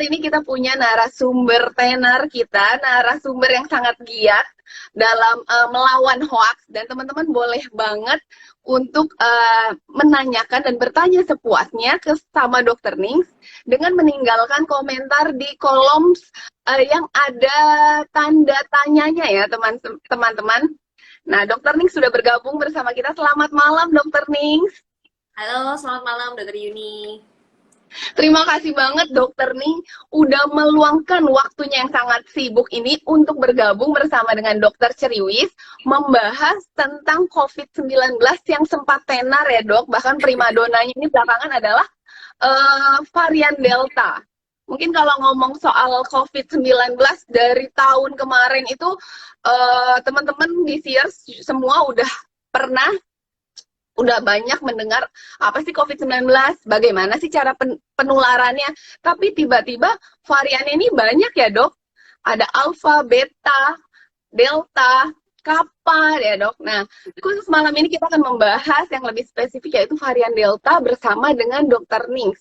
hari ini kita punya narasumber tenar kita, narasumber yang sangat giat dalam melawan hoax, dan teman-teman boleh banget untuk menanyakan dan bertanya sepuasnya ke sama Dokter Nings dengan meninggalkan komentar di kolom yang ada tanda tanyanya ya teman-teman. Nah, Dokter Nings sudah bergabung bersama kita. Selamat malam, Dokter Nings. Halo, selamat malam Dokter Yuni. Terima kasih banget Dokter Ning udah meluangkan waktunya yang sangat sibuk ini untuk bergabung bersama dengan Dokter Ceriwis membahas tentang COVID-19 yang sempat tenar ya Dok. Bahkan primadonanya ini belakangan adalah varian Delta. Mungkin kalau ngomong soal COVID-19 dari tahun kemarin itu teman-teman di Sears semua udah banyak mendengar apa sih COVID-19, bagaimana sih cara penularannya, tapi tiba-tiba varian ini banyak ya Dok. Ada Alpha, Beta, Delta, Kappa ya Dok. Nah, khusus malam ini kita akan membahas yang lebih spesifik yaitu varian Delta bersama dengan Dokter Nings.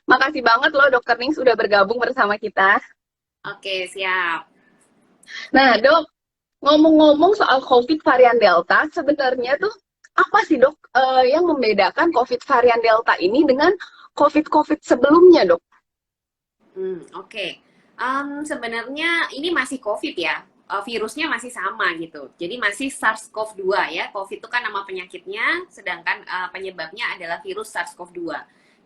Makasih banget loh Dokter Nings sudah bergabung bersama kita. Oke, siap. Nah Dok, ngomong-ngomong soal COVID varian Delta, sebenarnya tuh apa sih Dok yang membedakan COVID varian Delta ini dengan COVID sebelumnya Dok? Oke. Sebenarnya ini masih COVID ya, virusnya masih sama gitu. Jadi masih SARS-CoV-2 ya. COVID itu kan nama penyakitnya, sedangkan penyebabnya adalah virus SARS-CoV-2.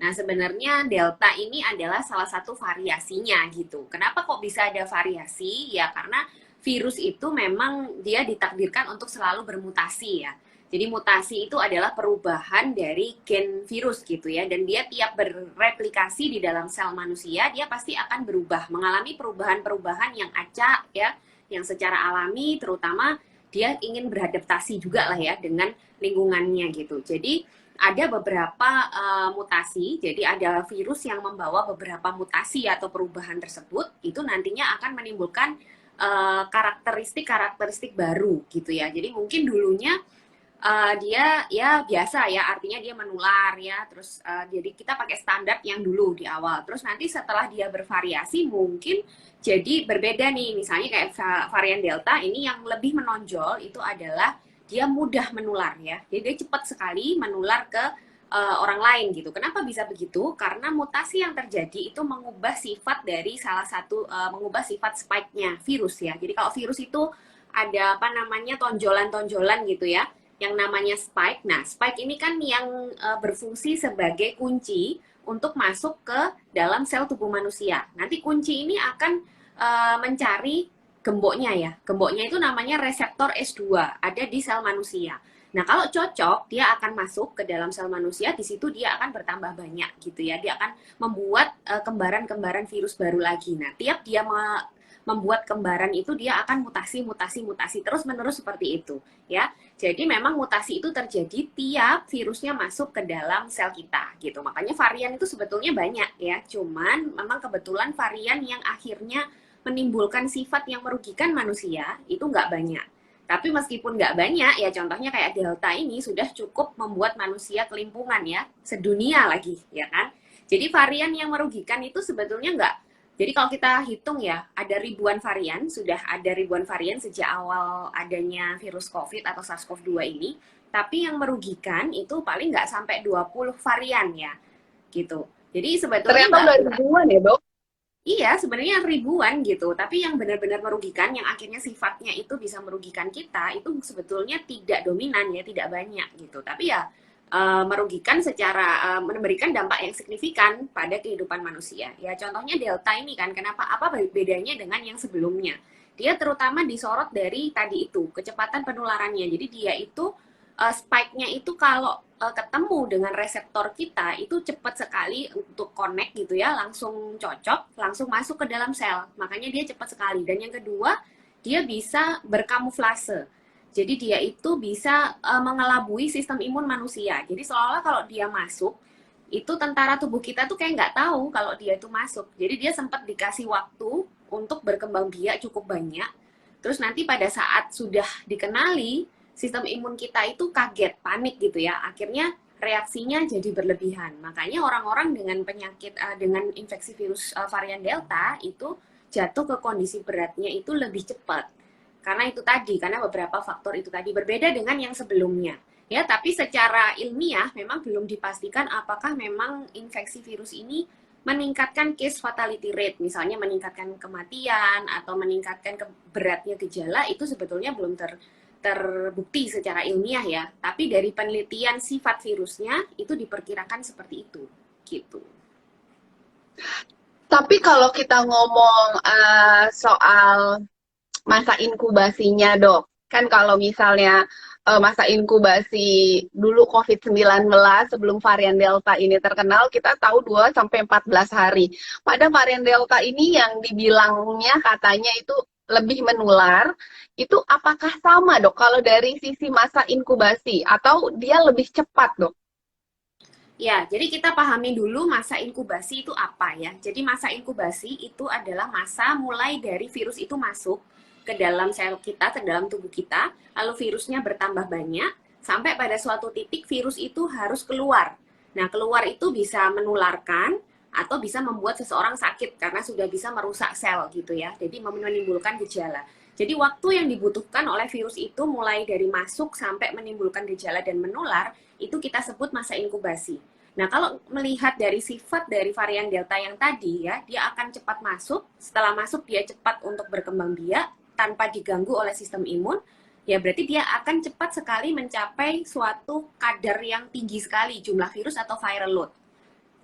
Nah, sebenarnya Delta ini adalah salah satu variasinya gitu. Kenapa kok bisa ada variasi? Ya karena virus itu memang dia ditakdirkan untuk selalu bermutasi ya. Jadi mutasi itu adalah perubahan dari gen virus gitu ya, dan dia tiap bereplikasi di dalam sel manusia, dia pasti akan berubah, mengalami perubahan-perubahan yang acak ya, yang secara alami, terutama dia ingin beradaptasi juga lah ya dengan lingkungannya gitu. Jadi ada beberapa mutasi, jadi ada virus yang membawa beberapa mutasi atau perubahan tersebut, itu nantinya akan menimbulkan karakteristik baru gitu ya. Jadi mungkin dulunya dia ya biasa ya, artinya dia menular ya, terus jadi kita pakai standar yang dulu di awal, terus nanti setelah dia bervariasi mungkin jadi berbeda nih, misalnya kayak varian Delta ini yang lebih menonjol itu adalah dia mudah menular ya, jadi dia cepat sekali menular ke orang lain gitu. Kenapa bisa begitu? Karena mutasi yang terjadi itu mengubah sifat dari salah satu mengubah sifat spike-nya virus ya. Jadi kalau virus itu ada apa namanya tonjolan-tonjolan gitu ya, yang namanya spike. Nah, spike ini kan yang berfungsi sebagai kunci untuk masuk ke dalam sel tubuh manusia. Nanti kunci ini akan mencari gemboknya ya. Gemboknya itu namanya reseptor S2, ada di sel manusia. Nah, kalau cocok, dia akan masuk ke dalam sel manusia, di situ dia akan bertambah banyak gitu ya. Dia akan membuat kembaran-kembaran virus baru lagi. Nah, tiap dia membuat kembaran itu dia akan mutasi terus menerus seperti itu ya. Jadi memang mutasi itu terjadi tiap virusnya masuk ke dalam sel kita gitu. Makanya varian itu sebetulnya banyak ya. Cuman memang kebetulan varian yang akhirnya menimbulkan sifat yang merugikan manusia itu nggak banyak. Tapi meskipun nggak banyak ya, contohnya kayak Delta ini sudah cukup membuat manusia kelimpungan ya, sedunia lagi ya kan. Jadi varian yang merugikan itu sebetulnya nggak. Jadi kalau kita hitung ya, ada ribuan varian, sudah ada ribuan varian sejak awal adanya virus COVID atau SARS-CoV-2 ini, tapi yang merugikan itu paling nggak sampai 20 varian ya, gitu. Jadi sebetulnya Ternyata udah ribuan ya Dok? iya, sebenarnya ribuan gitu, tapi yang benar-benar merugikan, yang akhirnya sifatnya itu bisa merugikan kita, itu sebetulnya tidak dominan ya, tidak banyak gitu. Tapi ya merugikan secara memberikan dampak yang signifikan pada kehidupan manusia. Ya contohnya Delta ini kan, kenapa apa bedanya dengan yang sebelumnya? Dia terutama disorot dari tadi itu kecepatan penularannya. Jadi dia itu spike-nya itu kalau ketemu dengan reseptor kita itu cepat sekali untuk connect gitu ya, langsung cocok, langsung masuk ke dalam sel. Makanya dia cepat sekali. Dan yang kedua, dia bisa berkamuflase. Jadi dia itu bisa mengelabui sistem imun manusia. Jadi seolah-olah kalau dia masuk, itu tentara tubuh kita tuh kayak nggak tahu kalau dia itu masuk. Jadi dia sempat dikasih waktu untuk berkembang biak cukup banyak. Terus nanti pada saat sudah dikenali, sistem imun kita itu kaget, panik gitu ya. Akhirnya reaksinya jadi berlebihan. Makanya orang-orang dengan penyakit dengan infeksi virus varian Delta itu jatuh ke kondisi beratnya itu lebih cepat. Karena itu tadi, karena beberapa faktor itu tadi berbeda dengan yang sebelumnya. Ya, tapi secara ilmiah memang belum dipastikan apakah memang infeksi virus ini meningkatkan case fatality rate, misalnya meningkatkan kematian atau meningkatkan beratnya gejala, itu sebetulnya belum terbukti secara ilmiah ya. Tapi dari penelitian sifat virusnya itu diperkirakan seperti itu, gitu. Tapi kalau kita ngomong soal masa inkubasinya, Dok. Kan kalau misalnya masa inkubasi dulu COVID-19 sebelum varian Delta ini terkenal, kita tahu 2 sampai 14 hari. Pada varian Delta ini yang dibilangnya katanya itu lebih menular, itu apakah sama, Dok? Kalau dari sisi masa inkubasi atau dia lebih cepat, Dok? Ya, jadi kita pahami dulu masa inkubasi itu apa ya. Jadi masa inkubasi itu adalah masa mulai dari virus itu masuk ke dalam sel kita, ke dalam tubuh kita, lalu virusnya bertambah banyak, sampai pada suatu titik virus itu harus keluar. Nah, keluar itu bisa menularkan atau bisa membuat seseorang sakit karena sudah bisa merusak sel gitu ya. Jadi menimbulkan gejala. Jadi waktu yang dibutuhkan oleh virus itu mulai dari masuk sampai menimbulkan gejala dan menular, itu kita sebut masa inkubasi. Nah, kalau melihat dari sifat dari varian Delta yang tadi ya, dia akan cepat masuk, setelah masuk dia cepat untuk berkembang biak tanpa diganggu oleh sistem imun, ya berarti dia akan cepat sekali mencapai suatu kadar yang tinggi sekali jumlah virus atau viral load.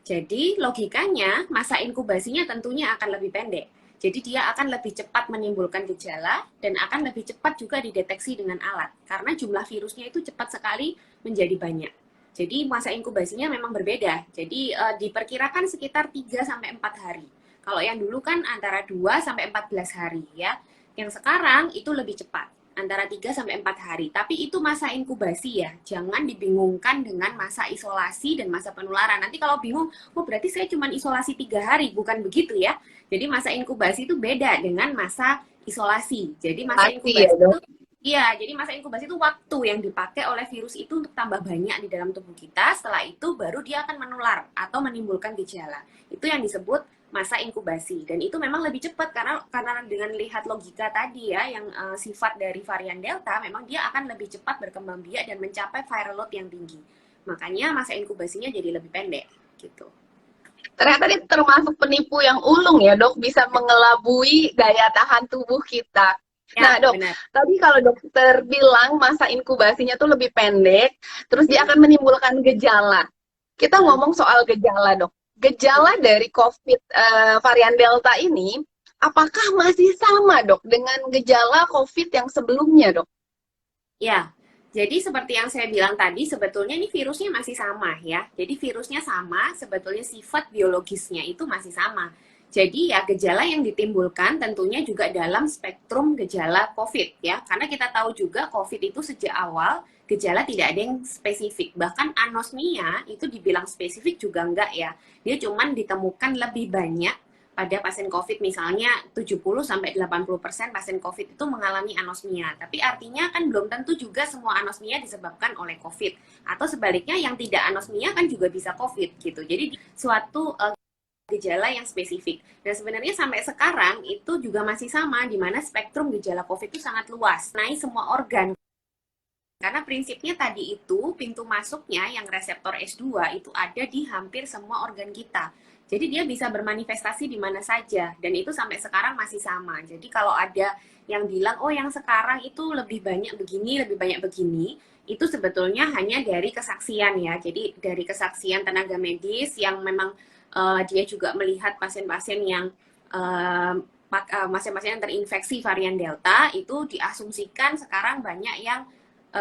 Jadi logikanya masa inkubasinya tentunya akan lebih pendek. Jadi dia akan lebih cepat menimbulkan gejala dan akan lebih cepat juga dideteksi dengan alat. Karena jumlah virusnya itu cepat sekali menjadi banyak. Jadi masa inkubasinya memang berbeda. Jadi diperkirakan sekitar 3 sampai 4 hari. Kalau yang dulu kan antara 2 sampai 14 hari ya. Yang sekarang itu lebih cepat, antara 3 sampai 4 hari. Tapi itu masa inkubasi ya. Jangan dibingungkan dengan masa isolasi dan masa penularan. Nanti kalau bingung, oh berarti saya cuma isolasi 3 hari, bukan begitu ya. Jadi masa inkubasi itu beda dengan masa isolasi. Jadi masa Pasti ya, inkubasi itu Dok. iya, jadi masa inkubasi itu waktu yang dipakai oleh virus itu untuk tambah banyak di dalam tubuh kita. Setelah itu baru dia akan menular atau menimbulkan gejala. Itu yang disebut masa inkubasi. Dan itu memang lebih cepat karena dengan lihat logika tadi ya, yang sifat dari varian Delta, memang dia akan lebih cepat berkembang biak dan mencapai viral load yang tinggi. Makanya masa inkubasinya jadi lebih pendek gitu. Ternyata dia termasuk penipu yang ulung ya, Dok, bisa mengelabui daya tahan tubuh kita. Nah, Ya, Dok, benar. tadi kalau dokter bilang masa inkubasinya tuh lebih pendek, terus dia akan menimbulkan gejala. Kita ngomong soal gejala, Dok. Gejala dari COVID varian Delta ini, apakah masih sama, Dok, dengan gejala COVID yang sebelumnya, Dok? Ya, jadi seperti yang saya bilang tadi, sebetulnya ini virusnya masih sama ya. Jadi virusnya sama, sebetulnya sifat biologisnya itu masih sama. Jadi ya gejala yang ditimbulkan tentunya juga dalam spektrum gejala COVID ya. Karena kita tahu juga COVID itu sejak awal gejala tidak ada yang spesifik. Bahkan anosmia itu dibilang spesifik juga enggak ya. Dia cuman ditemukan lebih banyak pada pasien COVID misalnya 70-80% pasien COVID itu mengalami anosmia. Tapi artinya kan belum tentu juga semua anosmia disebabkan oleh COVID. Atau sebaliknya yang tidak anosmia kan juga bisa COVID gitu. Jadi suatu gejala yang spesifik. Dan sebenarnya sampai sekarang itu juga masih sama, di mana spektrum gejala COVID itu sangat luas. Naik semua organ. Karena prinsipnya tadi itu, pintu masuknya yang reseptor S2 itu ada di hampir semua organ kita. Jadi dia bisa bermanifestasi di mana saja. Dan itu sampai sekarang masih sama. Jadi kalau ada yang bilang, oh yang sekarang itu lebih banyak begini, itu sebetulnya hanya dari kesaksian ya. Jadi dari kesaksian tenaga medis yang memang dia juga melihat pasien-pasien yang pasien-pasien yang terinfeksi varian Delta, itu diasumsikan sekarang banyak yang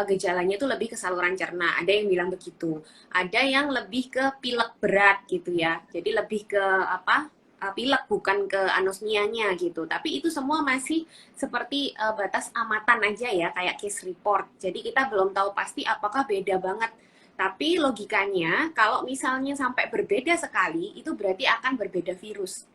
gejalanya itu lebih ke saluran cerna. Ada yang bilang begitu. Ada yang lebih ke pilek berat gitu ya. Jadi lebih ke apa? Pilek bukan ke anosmianya gitu. Tapi itu semua masih seperti batas amatan aja ya, kayak case report. Jadi kita belum tahu pasti apakah beda banget. Tapi logikanya kalau misalnya sampai berbeda sekali, itu berarti akan berbeda virus.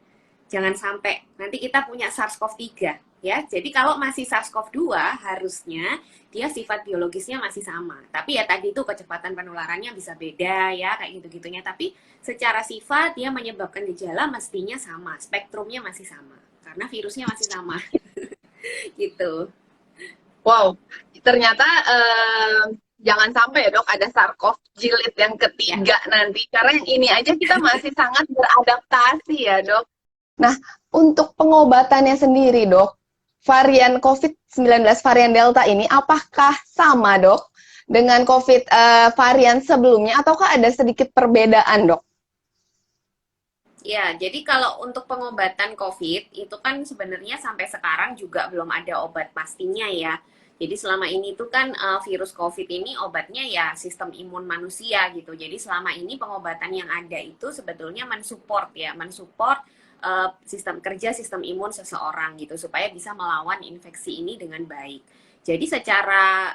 Jangan sampai nanti kita punya SARS-CoV-3. ya. Jadi kalau masih SARS-CoV-2 harusnya dia sifat biologisnya masih sama. Tapi ya tadi itu kecepatan penularannya bisa beda ya kayak gitu-gitunya. Tapi secara sifat dia menyebabkan gejala mestinya sama, spektrumnya masih sama karena virusnya masih sama gitu. Wow, ternyata jangan sampai ya dok ada sarkof jilid yang Ya. ketiga nanti. Karena yang ini aja kita masih sangat beradaptasi ya dok. Nah, untuk pengobatannya sendiri dok, varian COVID-19 varian Delta ini apakah sama dok dengan COVID varian sebelumnya ataukah ada sedikit perbedaan dok? Ya, jadi kalau untuk pengobatan COVID itu kan sebenarnya sampai sekarang juga belum ada obat pastinya ya. Jadi selama ini tuh kan virus COVID ini obatnya ya sistem imun manusia gitu. Jadi selama ini pengobatan yang ada itu sebetulnya mensupport ya, mensupport sistem kerja sistem imun seseorang gitu supaya bisa melawan infeksi ini dengan baik. Jadi secara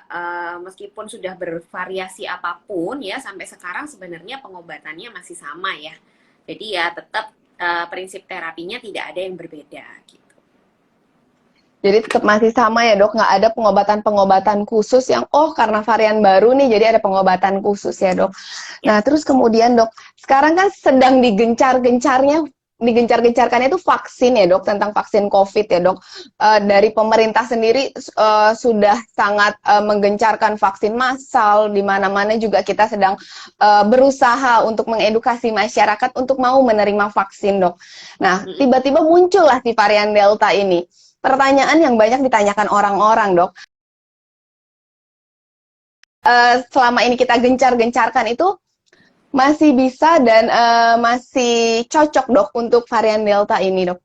meskipun sudah bervariasi apapun ya sampai sekarang sebenarnya pengobatannya masih sama ya. Jadi ya tetap prinsip terapinya tidak ada yang berbeda gitu. Jadi tetap masih sama ya dok, nggak ada pengobatan-pengobatan khusus yang karena varian baru nih jadi ada pengobatan khusus ya dok. Ya. Nah terus kemudian dok, sekarang kan sedang digencar-gencarkannya itu vaksin ya dok, tentang vaksin COVID ya dok. Dari pemerintah sendiri sudah sangat menggencarkan vaksin massal, di mana-mana juga kita sedang berusaha untuk mengedukasi masyarakat untuk mau menerima vaksin dok. Nah tiba-tiba muncullah si varian Delta ini. Pertanyaan yang banyak ditanyakan orang-orang dok, selama ini kita gencar-gencarkan itu masih bisa dan masih cocok dok untuk varian Delta ini dok?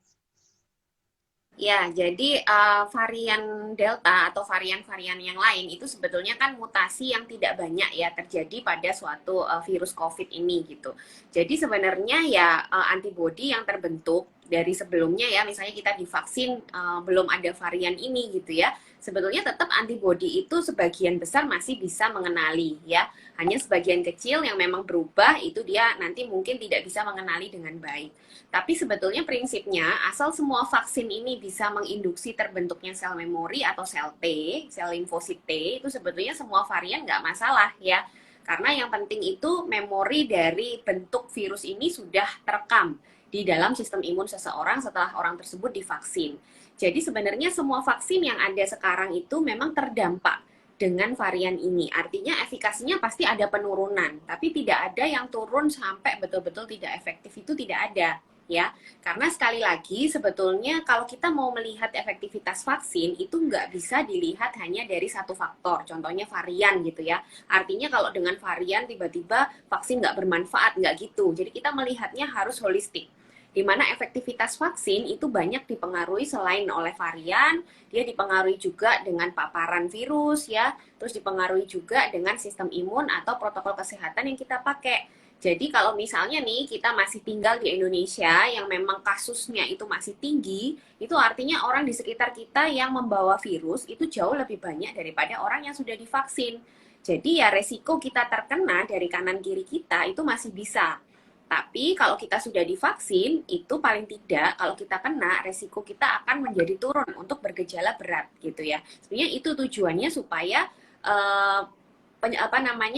Ya, jadi varian Delta atau varian-varian yang lain itu sebetulnya kan mutasi yang tidak banyak ya terjadi pada suatu virus COVID ini gitu. Jadi sebenarnya ya antibodi yang terbentuk dari sebelumnya ya, misalnya kita divaksin belum ada varian ini gitu ya, sebetulnya tetap antibodi itu sebagian besar masih bisa mengenali ya. Hanya sebagian kecil yang memang berubah itu dia nanti mungkin tidak bisa mengenali dengan baik. Tapi sebetulnya prinsipnya, asal semua vaksin ini bisa menginduksi terbentuknya sel memori atau sel T, sel limfosit T, itu sebetulnya semua varian nggak masalah ya. Karena yang penting itu memori dari bentuk virus ini sudah terekam di dalam sistem imun seseorang setelah orang tersebut divaksin. Jadi sebenarnya semua vaksin yang ada sekarang itu memang terdampak dengan varian ini. Artinya efikasinya pasti ada penurunan, tapi tidak ada yang turun sampai betul-betul tidak efektif, itu tidak ada ya. Karena sekali lagi sebetulnya kalau kita mau melihat efektivitas vaksin itu nggak bisa dilihat hanya dari satu faktor, contohnya varian gitu ya. Artinya kalau dengan varian tiba-tiba vaksin nggak bermanfaat, nggak gitu. Jadi kita melihatnya harus holistik. Di mana efektivitas vaksin itu banyak dipengaruhi selain oleh varian, dia dipengaruhi juga dengan paparan virus ya, terus dipengaruhi juga dengan sistem imun atau protokol kesehatan yang kita pakai. Jadi kalau misalnya nih kita masih tinggal di Indonesia yang memang kasusnya itu masih tinggi, itu artinya orang di sekitar kita yang membawa virus itu jauh lebih banyak daripada orang yang sudah divaksin. Jadi ya resiko kita terkena dari kanan kiri kita itu masih bisa. Tapi kalau kita sudah divaksin, itu paling tidak kalau kita kena, resiko kita akan menjadi turun untuk bergejala berat gitu ya. Sebenarnya itu tujuannya supaya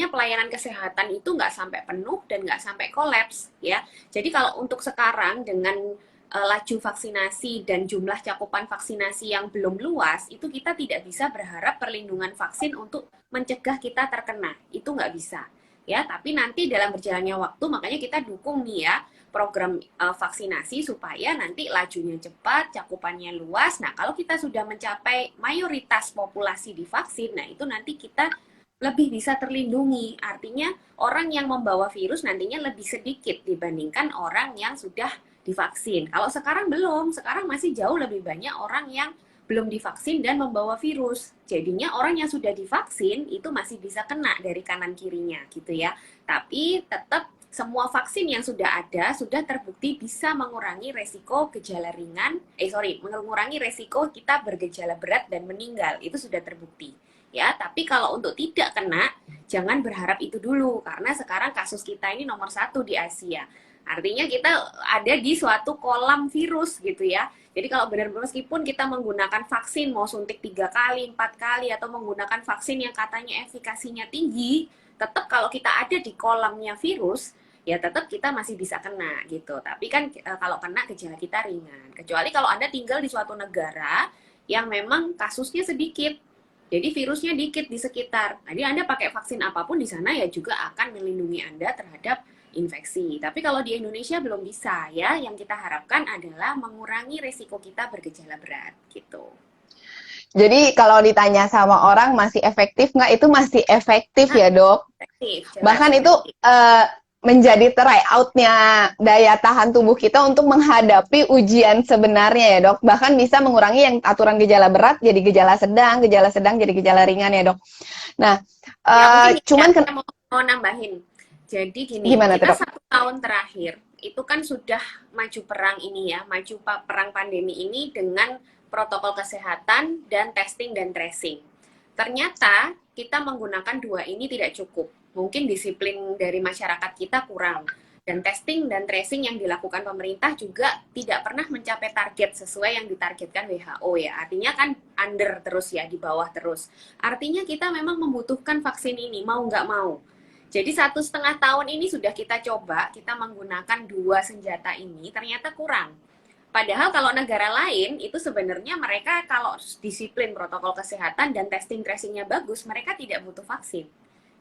pelayanan kesehatan itu nggak sampai penuh dan nggak sampai kolaps ya. Jadi kalau untuk sekarang dengan laju vaksinasi dan jumlah cakupan vaksinasi yang belum luas, itu kita tidak bisa berharap perlindungan vaksin untuk mencegah kita terkena. Itu nggak bisa ya. Tapi nanti dalam berjalannya waktu, makanya kita dukung nih ya program vaksinasi supaya nanti lajunya cepat, cakupannya luas. Nah, kalau kita sudah mencapai mayoritas populasi divaksin, nah itu nanti kita lebih bisa terlindungi. Artinya orang yang membawa virus nantinya lebih sedikit dibandingkan orang yang sudah divaksin. Kalau sekarang belum, sekarang masih jauh lebih banyak orang yang belum divaksin dan membawa virus. Jadinya orang yang sudah divaksin itu masih bisa kena dari kanan kirinya gitu ya. Tapi tetap semua vaksin yang sudah ada sudah terbukti bisa mengurangi resiko gejala ringan, mengurangi resiko kita bergejala berat dan meninggal. Itu sudah terbukti. Ya, tapi kalau untuk tidak kena, jangan berharap itu dulu karena sekarang kasus kita ini nomor 1 di Asia. Artinya kita ada di suatu kolam virus gitu ya. Jadi kalau benar-benar meskipun kita menggunakan vaksin, mau suntik 3 kali, 4 kali, atau menggunakan vaksin yang katanya efikasinya tinggi, tetap kalau kita ada di kolamnya virus, ya tetap kita masih bisa kena gitu. Tapi kan kalau kena gejala kita ringan. Kecuali kalau Anda tinggal di suatu negara yang memang kasusnya sedikit. Jadi virusnya dikit di sekitar. Jadi Anda pakai vaksin apapun di sana ya juga akan melindungi Anda terhadap infeksi. Tapi kalau di Indonesia belum bisa ya. Yang kita harapkan adalah mengurangi resiko kita bergejala berat gitu. Jadi kalau ditanya sama orang masih efektif nggak, itu masih efektif Nah, ya dok. efektif, jelas Bahkan itu efektif. menjadi tryout-nya daya tahan tubuh kita untuk menghadapi ujian sebenarnya ya dok. Bahkan bisa mengurangi yang aturan gejala berat jadi gejala sedang jadi gejala ringan ya dok. Nah, Ya mungkin ya, cuman saya mau nambahin. Jadi gini, gimana tuh kita dok? 1 tahun terakhir itu kan sudah maju perang ini ya, maju perang pandemi ini dengan protokol kesehatan dan testing dan tracing. Ternyata kita menggunakan 2 ini tidak cukup. Mungkin disiplin dari masyarakat kita kurang. Dan testing dan tracing yang dilakukan pemerintah juga tidak pernah mencapai target sesuai yang ditargetkan WHO ya. Artinya kan under terus ya, di bawah terus. Artinya kita memang membutuhkan vaksin ini, mau nggak mau. Jadi 1,5 tahun ini sudah kita coba, kita menggunakan 2 senjata ini, ternyata kurang. Padahal kalau negara lain, itu sebenarnya mereka kalau disiplin protokol kesehatan dan testing tracingnya bagus, mereka tidak butuh vaksin.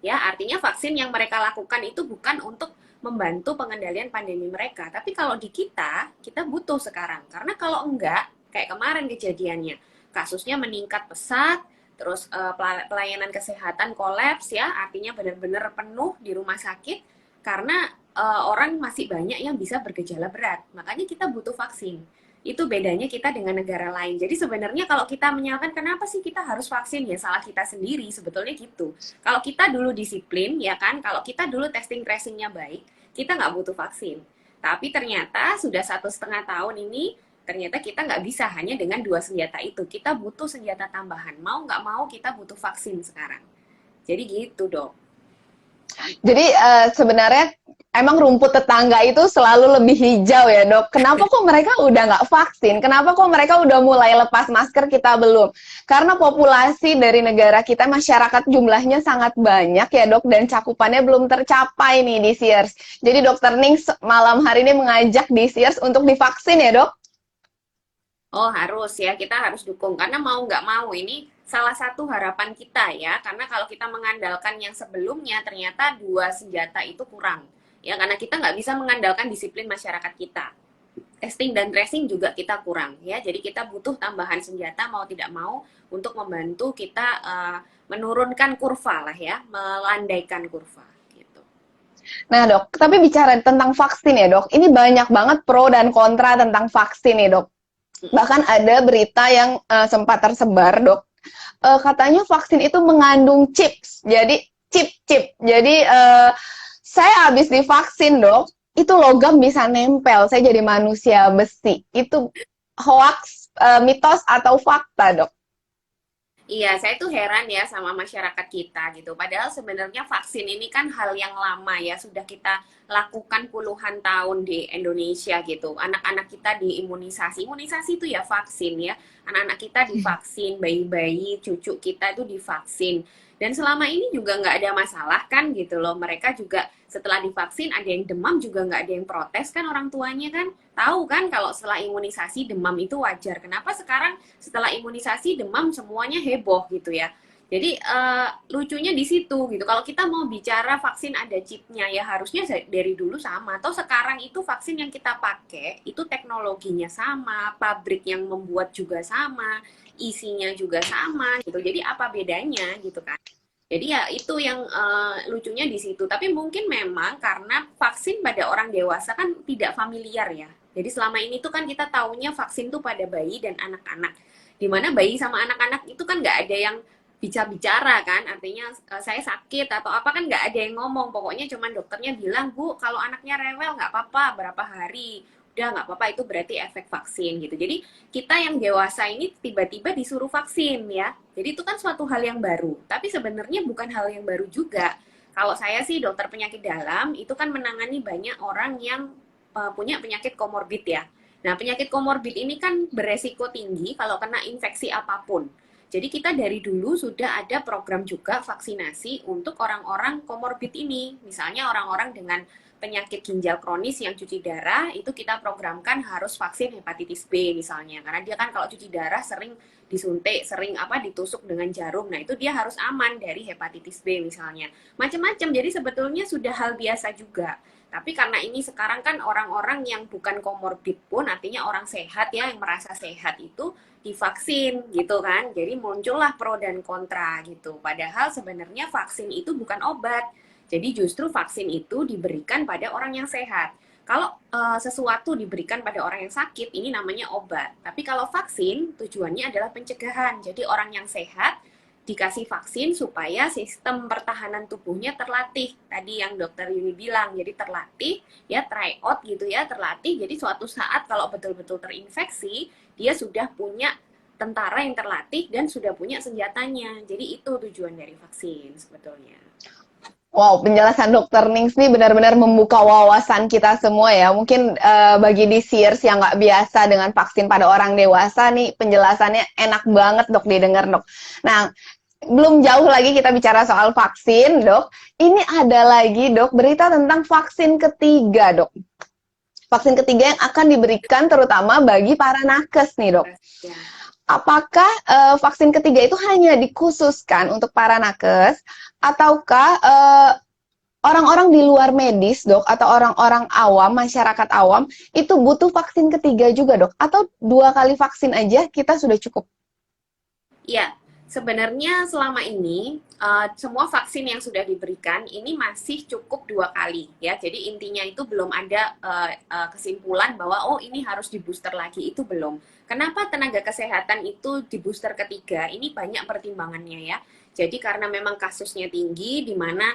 Ya, artinya vaksin yang mereka lakukan itu bukan untuk membantu pengendalian pandemi mereka. Tapi kalau di kita butuh sekarang. Karena kalau enggak, kayak kemarin kejadiannya, kasusnya meningkat pesat, terus pelayanan kesehatan kolaps ya, artinya benar-benar penuh di rumah sakit karena orang masih banyak yang bisa bergejala berat. Makanya kita butuh vaksin. Itu bedanya kita dengan negara lain. Jadi sebenarnya kalau kita menyalahkan kenapa sih kita harus vaksin, ya salah kita sendiri, sebetulnya gitu. Kalau kita dulu disiplin, ya kan, kalau kita dulu testing tracingnya baik, kita nggak butuh vaksin. Tapi ternyata sudah 1,5 tahun ini, ternyata kita nggak bisa hanya dengan 2 senjata itu. Kita butuh senjata tambahan. Mau nggak mau kita butuh vaksin sekarang. Jadi gitu dok. Jadi sebenarnya emang rumput tetangga itu selalu lebih hijau ya dok. Kenapa kok mereka udah nggak vaksin? Kenapa kok mereka udah mulai lepas masker, kita belum? Karena populasi dari negara kita, masyarakat jumlahnya sangat banyak ya dok, dan cakupannya belum tercapai nih di Sears. Jadi dokter Ning malam hari ini mengajak di Sears untuk divaksin ya dok? Oh harus ya, kita harus dukung. Karena mau nggak mau ini salah satu harapan kita ya. Karena kalau kita mengandalkan yang sebelumnya, ternyata 2 senjata itu kurang. Ya, karena kita nggak bisa mengandalkan disiplin masyarakat kita. Testing dan tracing juga kita kurang ya. Jadi kita butuh tambahan senjata mau tidak mau untuk membantu kita menurunkan kurva lah ya, melandaikan kurva gitu. Nah dok, tapi bicara tentang vaksin ya dok, ini banyak banget pro dan kontra tentang vaksin ya dok. Bahkan ada berita yang sempat tersebar dok, katanya vaksin itu mengandung chips, jadi chip. Jadi saya habis divaksin dok, itu logam bisa nempel, saya jadi manusia besi. Itu hoax, mitos atau fakta dok? Iya, saya tuh heran ya sama masyarakat kita gitu. Padahal sebenarnya vaksin ini kan hal yang lama ya, sudah kita lakukan puluhan tahun di Indonesia gitu. Anak-anak kita diimunisasi. Imunisasi itu ya vaksin ya. Anak-anak kita divaksin, bayi-bayi, cucu kita itu divaksin. Dan selama ini juga nggak ada masalah kan gitu loh. Mereka juga setelah divaksin ada yang demam juga nggak ada yang protes kan orang tuanya kan. Tahu kan kalau setelah imunisasi demam itu wajar. Kenapa sekarang setelah imunisasi demam semuanya heboh gitu ya. Jadi lucunya di situ gitu. Kalau kita mau bicara vaksin ada chipnya ya harusnya dari dulu sama. Atau sekarang itu vaksin yang kita pakai itu teknologinya sama, pabrik yang membuat juga sama, isinya juga sama gitu. Jadi apa bedanya gitu kan? Jadi ya itu yang lucunya di situ. Tapi mungkin memang karena vaksin pada orang dewasa kan tidak familiar ya. Jadi selama ini tuh kan kita taunya vaksin tuh pada bayi dan anak-anak. Dimana bayi sama anak-anak itu kan nggak ada yang bicara kan, artinya saya sakit atau apa kan nggak ada yang ngomong. Pokoknya cuman dokternya bilang, Bu, kalau anaknya rewel nggak apa-apa, berapa hari. Udah nggak apa-apa, itu berarti efek vaksin gitu. Jadi kita yang dewasa ini tiba-tiba disuruh vaksin ya. Jadi itu kan suatu hal yang baru. Tapi sebenarnya bukan hal yang baru juga. Kalau saya sih dokter penyakit dalam, itu kan menangani banyak orang yang punya penyakit komorbid ya. Nah, penyakit komorbid ini kan beresiko tinggi kalau kena infeksi apapun. Jadi kita dari dulu sudah ada program juga vaksinasi untuk orang-orang komorbid ini. Misalnya orang-orang dengan penyakit ginjal kronis yang cuci darah, itu kita programkan harus vaksin hepatitis B misalnya. Karena dia kan kalau cuci darah sering disuntik, sering ditusuk dengan jarum. Nah, itu dia harus aman dari hepatitis B misalnya. Macam-macam. Jadi sebetulnya sudah hal biasa juga. Tapi karena ini sekarang kan orang-orang yang bukan komorbid pun, artinya orang sehat ya, yang merasa sehat itu divaksin gitu kan. Jadi muncullah pro dan kontra gitu. Padahal sebenarnya vaksin itu bukan obat. Jadi justru vaksin itu diberikan pada orang yang sehat. Kalau sesuatu diberikan pada orang yang sakit, ini namanya obat. Tapi kalau vaksin, tujuannya adalah pencegahan. Jadi orang yang sehat dikasih vaksin supaya sistem pertahanan tubuhnya terlatih. Tadi yang dokter Yuni bilang, jadi terlatih, ya try out gitu ya, terlatih. Jadi suatu saat kalau betul-betul terinfeksi, dia sudah punya tentara yang terlatih dan sudah punya senjatanya. Jadi itu tujuan dari vaksin sebetulnya. Wow, penjelasan Dokter Nings ini benar-benar membuka wawasan kita semua ya. Mungkin bagi DCers yang nggak biasa dengan vaksin pada orang dewasa nih, penjelasannya enak banget dok didengar dok. Nah, belum jauh lagi kita bicara soal vaksin dok. Ini ada lagi dok berita tentang vaksin ketiga dok. Vaksin ketiga yang akan diberikan terutama bagi para nakes nih dok. Ya. Apakah vaksin ketiga itu hanya dikhususkan untuk para nakes, ataukah orang-orang di luar medis, dok, atau orang-orang awam, masyarakat awam, itu butuh vaksin ketiga juga, dok? Atau 2 kali vaksin aja kita sudah cukup? Ya, sebenarnya selama ini semua vaksin yang sudah diberikan ini masih cukup 2 kali ya. Jadi intinya itu belum ada kesimpulan bahwa oh ini harus di booster lagi, itu belum. Kenapa tenaga kesehatan itu di booster ketiga? Ini banyak pertimbangannya ya. Jadi karena memang kasusnya tinggi di mana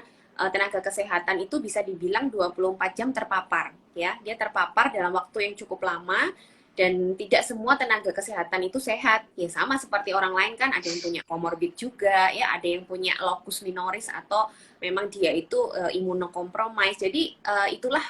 tenaga kesehatan itu bisa dibilang 24 jam terpapar ya. Dia terpapar dalam waktu yang cukup lama. Dan tidak semua tenaga kesehatan itu sehat. Ya sama seperti orang lain kan, ada yang punya komorbid juga, ya ada yang punya locus minoris atau memang dia itu imunokompromis. Jadi itulah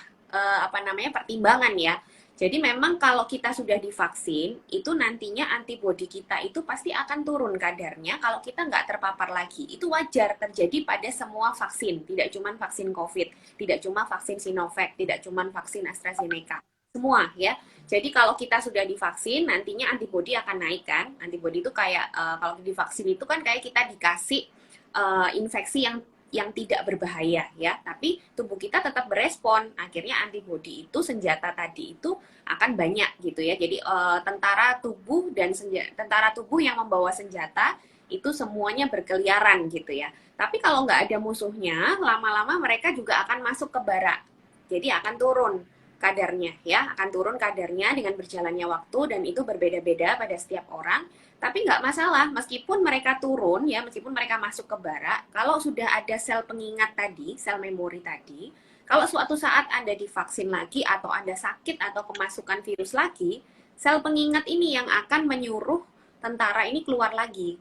pertimbangan ya. Jadi memang kalau kita sudah divaksin, itu nantinya antibodi kita itu pasti akan turun kadarnya kalau kita nggak terpapar lagi. Itu wajar terjadi pada semua vaksin, tidak cuma vaksin COVID, tidak cuma vaksin Sinovac, tidak cuma vaksin AstraZeneca. Semua ya. Jadi kalau kita sudah divaksin, nantinya antibodi akan naik kan. Antibodi itu kayak kalau divaksin itu kan kayak kita dikasih infeksi yang tidak berbahaya ya, tapi tubuh kita tetap berespon. Akhirnya antibodi itu, senjata tadi itu akan banyak gitu ya. Jadi tentara tubuh yang membawa senjata itu semuanya berkeliaran gitu ya. Tapi kalau nggak ada musuhnya, lama-lama mereka juga akan masuk ke barak. Jadi akan turun kadarnya ya, akan turun kadarnya dengan berjalannya waktu, dan itu berbeda-beda pada setiap orang. Tapi nggak masalah, meskipun mereka turun ya, meskipun mereka masuk ke barak, kalau sudah ada sel pengingat tadi, sel memori tadi, kalau suatu saat Anda divaksin lagi atau Anda sakit atau kemasukan virus lagi, sel pengingat ini yang akan menyuruh tentara ini keluar lagi.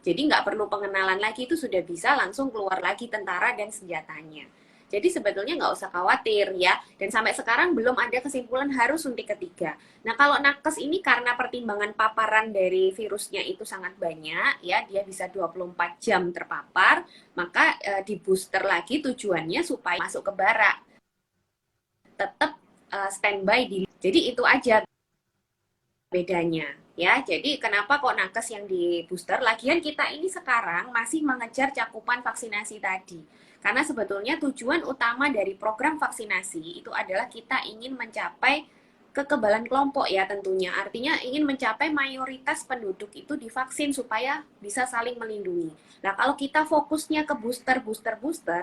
Jadi nggak perlu pengenalan lagi, itu sudah bisa langsung keluar lagi tentara dan senjatanya. Jadi sebetulnya nggak usah khawatir ya. Dan sampai sekarang belum ada kesimpulan harus suntik ketiga. Nah kalau nakes ini karena pertimbangan paparan dari virusnya itu sangat banyak ya, dia bisa 24 jam terpapar, maka di booster lagi tujuannya supaya masuk ke barak. Tetap standby di. Jadi itu aja bedanya ya. Jadi kenapa kok nakes yang di booster? Lagian kita ini sekarang masih mengejar cakupan vaksinasi tadi. Karena sebetulnya tujuan utama dari program vaksinasi itu adalah kita ingin mencapai kekebalan kelompok ya tentunya. Artinya ingin mencapai mayoritas penduduk itu divaksin supaya bisa saling melindungi. Nah kalau kita fokusnya ke booster,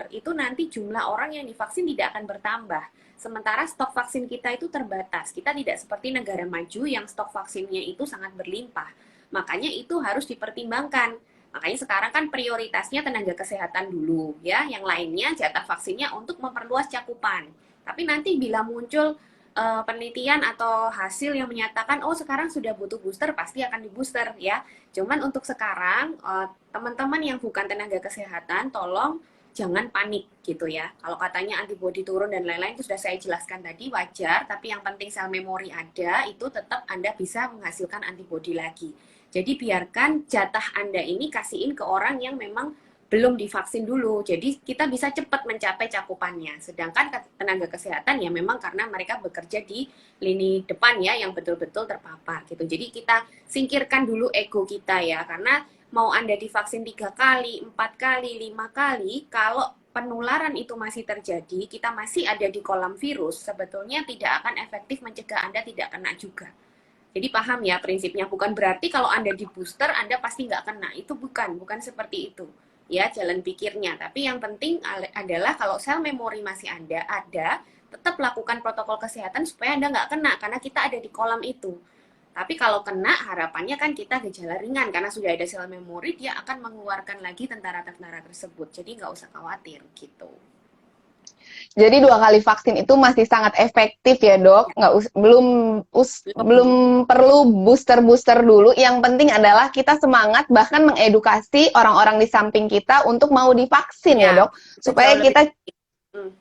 itu nanti jumlah orang yang divaksin tidak akan bertambah. Sementara stok vaksin kita itu terbatas. Kita tidak seperti negara maju yang stok vaksinnya itu sangat berlimpah. Makanya itu harus dipertimbangkan. Makanya sekarang kan prioritasnya tenaga kesehatan dulu ya, yang lainnya jatah vaksinnya untuk memperluas cakupan. Tapi nanti bila muncul penelitian atau hasil yang menyatakan oh sekarang sudah butuh booster, pasti akan di booster ya. Cuman untuk sekarang teman-teman yang bukan tenaga kesehatan tolong jangan panik gitu ya. Kalau katanya antibodi turun dan lain-lain itu sudah saya jelaskan tadi, wajar, tapi yang penting sel memori ada, itu tetap Anda bisa menghasilkan antibodi lagi. Jadi biarkan jatah Anda ini kasihin ke orang yang memang belum divaksin dulu. Jadi kita bisa cepat mencapai cakupannya. Sedangkan tenaga kesehatan ya memang karena mereka bekerja di lini depan ya yang betul-betul terpapar gitu. Jadi kita singkirkan dulu ego kita ya, karena mau Anda divaksin 3 kali, 4 kali, 5 kali, kalau penularan itu masih terjadi, kita masih ada di kolam virus, sebetulnya tidak akan efektif mencegah Anda tidak kena juga. Jadi paham ya prinsipnya, bukan berarti kalau Anda di booster, Anda pasti nggak kena. Itu bukan seperti itu. Ya, jalan pikirnya. Tapi yang penting adalah kalau sel memori masih Anda ada, tetap lakukan protokol kesehatan supaya Anda nggak kena, karena kita ada di kolam itu. Tapi kalau kena, harapannya kan kita gejala ringan, karena sudah ada sel memori, dia akan mengeluarkan lagi tentara-tentara tersebut. Jadi nggak usah khawatir, gitu. Jadi 2 kali vaksin itu masih sangat efektif ya dok, nggak belum perlu booster dulu. Yang penting adalah kita semangat bahkan mengedukasi orang-orang di samping kita untuk mau divaksin ya dok, Itu jauh lebih hmm.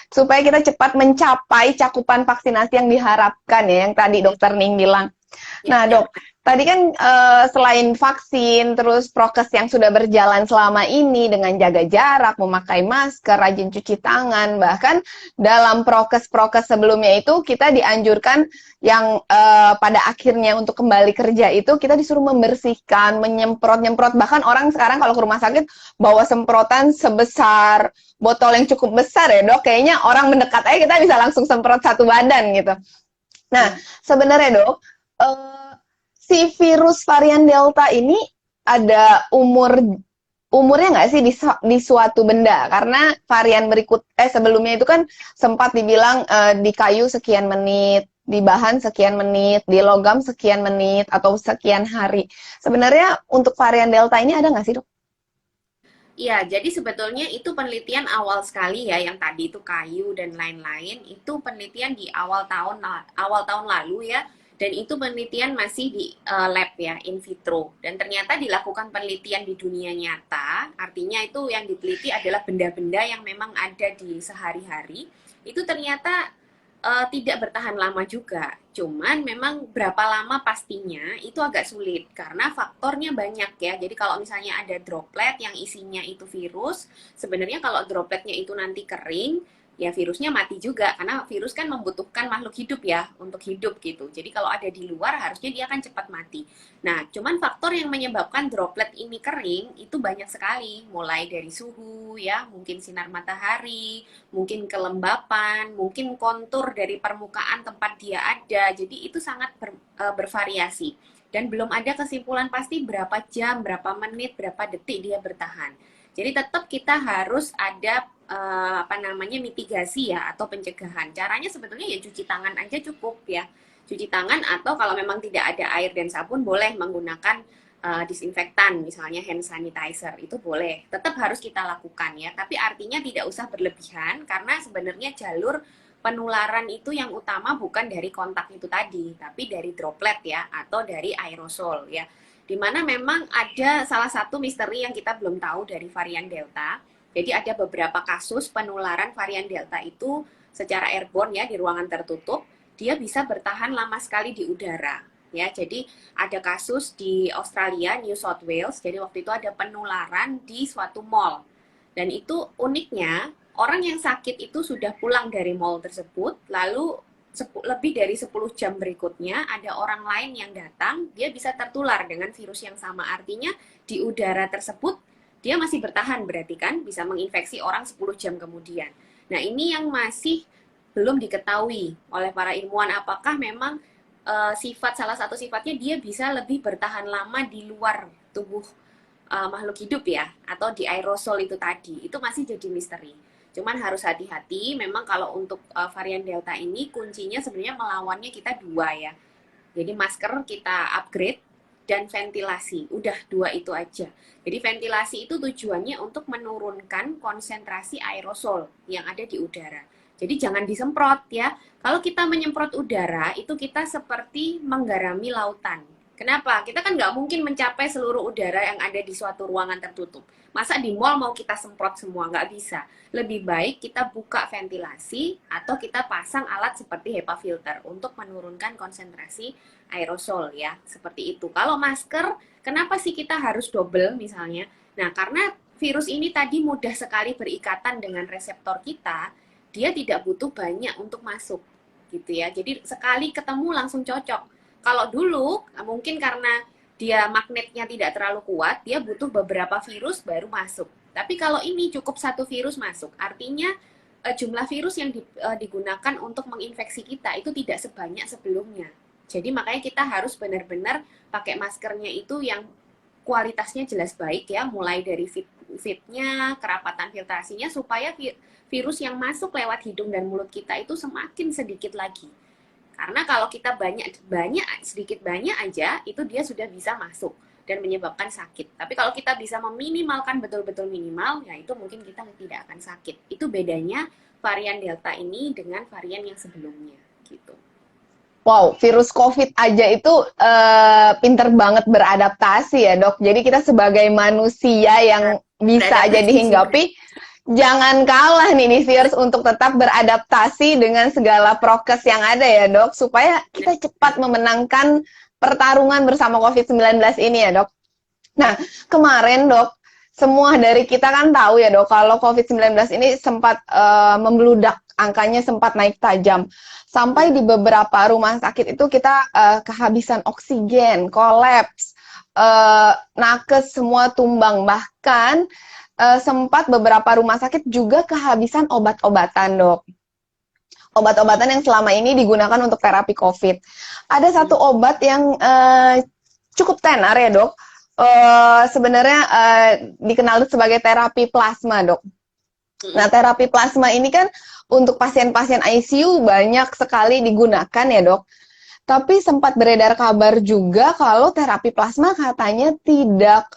supaya kita cepat mencapai cakupan vaksinasi yang diharapkan ya, yang tadi dokter Ning bilang. Nah dok, tadi kan selain vaksin, terus prokes yang sudah berjalan selama ini dengan jaga jarak, memakai masker, rajin cuci tangan, bahkan dalam prokes-prokes sebelumnya itu kita dianjurkan yang pada akhirnya untuk kembali kerja itu kita disuruh membersihkan, menyemprot-nyemprot, bahkan orang sekarang kalau ke rumah sakit bawa semprotan sebesar botol yang cukup besar ya dok, kayaknya orang mendekat aja kita bisa langsung semprot satu badan gitu. Nah, sebenarnya dok, si virus varian Delta ini ada umurnya nggak sih di suatu benda? Karena varian sebelumnya itu kan sempat dibilang di kayu sekian menit, di bahan sekian menit, di logam sekian menit, atau sekian hari. Sebenarnya untuk varian Delta ini ada nggak sih dok? Iya, jadi sebetulnya itu penelitian awal sekali ya, yang tadi itu kayu dan lain-lain, itu penelitian di awal tahun lalu ya, dan itu penelitian masih di lab ya, in vitro. Dan ternyata dilakukan penelitian di dunia nyata, artinya itu yang diteliti adalah benda-benda yang memang ada di sehari-hari, itu ternyata tidak bertahan lama juga. Cuman memang berapa lama pastinya itu agak sulit karena faktornya banyak ya. Jadi kalau misalnya ada droplet yang isinya itu virus, sebenarnya kalau dropletnya itu nanti kering, ya virusnya mati juga karena virus kan membutuhkan makhluk hidup ya untuk hidup gitu. Jadi kalau ada di luar harusnya dia akan cepat mati. Nah, cuman faktor yang menyebabkan droplet ini kering itu banyak sekali, mulai dari suhu ya, mungkin sinar matahari, mungkin kelembapan, mungkin kontur dari permukaan tempat dia ada. Jadi itu sangat bervariasi dan belum ada kesimpulan pasti berapa jam, berapa menit, berapa detik dia bertahan. Jadi tetap kita harus ada mitigasi ya atau pencegahan. Caranya sebetulnya ya cuci tangan aja cukup ya. Cuci tangan atau kalau memang tidak ada air dan sabun boleh menggunakan disinfektan misalnya hand sanitizer itu boleh. Tetap harus kita lakukan ya. Tapi artinya tidak usah berlebihan karena sebenarnya jalur penularan itu yang utama bukan dari kontak itu tadi, tapi dari droplet ya atau dari aerosol ya. Dimana memang ada salah satu misteri yang kita belum tahu dari varian Delta. Jadi ada beberapa kasus penularan varian Delta itu secara airborne ya di ruangan tertutup, dia bisa bertahan lama sekali di udara. Ya, jadi ada kasus di Australia, New South Wales. Jadi waktu itu ada penularan di suatu mall. Dan itu uniknya, orang yang sakit itu sudah pulang dari mall tersebut, lalu lebih dari 10 jam berikutnya ada orang lain yang datang, dia bisa tertular dengan virus yang sama. Artinya di udara tersebut dia masih bertahan, berarti kan bisa menginfeksi orang 10 jam kemudian. Nah, ini yang masih belum diketahui oleh para ilmuwan apakah memang salah satu sifatnya dia bisa lebih bertahan lama di luar tubuh makhluk hidup ya, atau di aerosol itu tadi. Itu masih jadi misteri. Cuman harus hati-hati, memang kalau untuk varian Delta ini kuncinya sebenarnya melawannya kita dua ya. Jadi masker kita upgrade dan ventilasi. Udah dua itu aja. Jadi ventilasi itu tujuannya untuk menurunkan konsentrasi aerosol yang ada di udara. Jadi jangan disemprot ya. Kalau kita menyemprot udara, itu kita seperti menggarami lautan. Kenapa? Kita kan nggak mungkin mencapai seluruh udara yang ada di suatu ruangan tertutup. Masa di mall mau kita semprot semua? Nggak bisa. Lebih baik kita buka ventilasi atau kita pasang alat seperti HEPA filter untuk menurunkan konsentrasi aerosol ya. Seperti itu. Kalau masker, kenapa sih kita harus double misalnya? Nah, karena virus ini tadi mudah sekali berikatan dengan reseptor kita, dia tidak butuh banyak untuk masuk gitu ya. Jadi sekali ketemu langsung cocok. Kalau dulu mungkin karena dia magnetnya tidak terlalu kuat, dia butuh beberapa virus baru masuk. Tapi kalau ini cukup satu virus masuk, artinya jumlah virus yang digunakan untuk menginfeksi kita itu tidak sebanyak sebelumnya. Jadi makanya kita harus benar-benar pakai maskernya itu yang kualitasnya jelas baik ya, mulai dari fitnya, kerapatan filtrasinya, supaya virus yang masuk lewat hidung dan mulut kita itu semakin sedikit lagi. Karena kalau kita sedikit banyak aja, itu dia sudah bisa masuk dan menyebabkan sakit. Tapi kalau kita bisa meminimalkan betul-betul minimal, ya itu mungkin kita tidak akan sakit. Itu bedanya varian Delta ini dengan varian yang sebelumnya, gitu. Wow, virus COVID aja itu pinter banget beradaptasi ya, Dok. Jadi kita sebagai manusia yang bisa aja Beradaptasi juga. dihinggapi, jangan kalah nih virus untuk tetap beradaptasi dengan segala prokes yang ada ya, Dok, supaya kita cepat memenangkan pertarungan bersama COVID-19 ini ya, Dok. Nah, kemarin, Dok, semua dari kita kan tahu ya, Dok, kalau COVID-19 ini sempat membludak, angkanya sempat naik tajam. Sampai di beberapa rumah sakit itu kita kehabisan oksigen, kolaps, nakes semua tumbang. Bahkan sempat beberapa rumah sakit juga kehabisan obat-obatan, Dok. Obat-obatan yang selama ini digunakan untuk terapi COVID. Ada satu obat yang cukup tenar ya, Dok. Sebenarnya dikenal sebagai terapi plasma, Dok. Nah, terapi plasma ini kan untuk pasien-pasien ICU banyak sekali digunakan ya, Dok. Tapi sempat beredar kabar juga kalau terapi plasma katanya tidak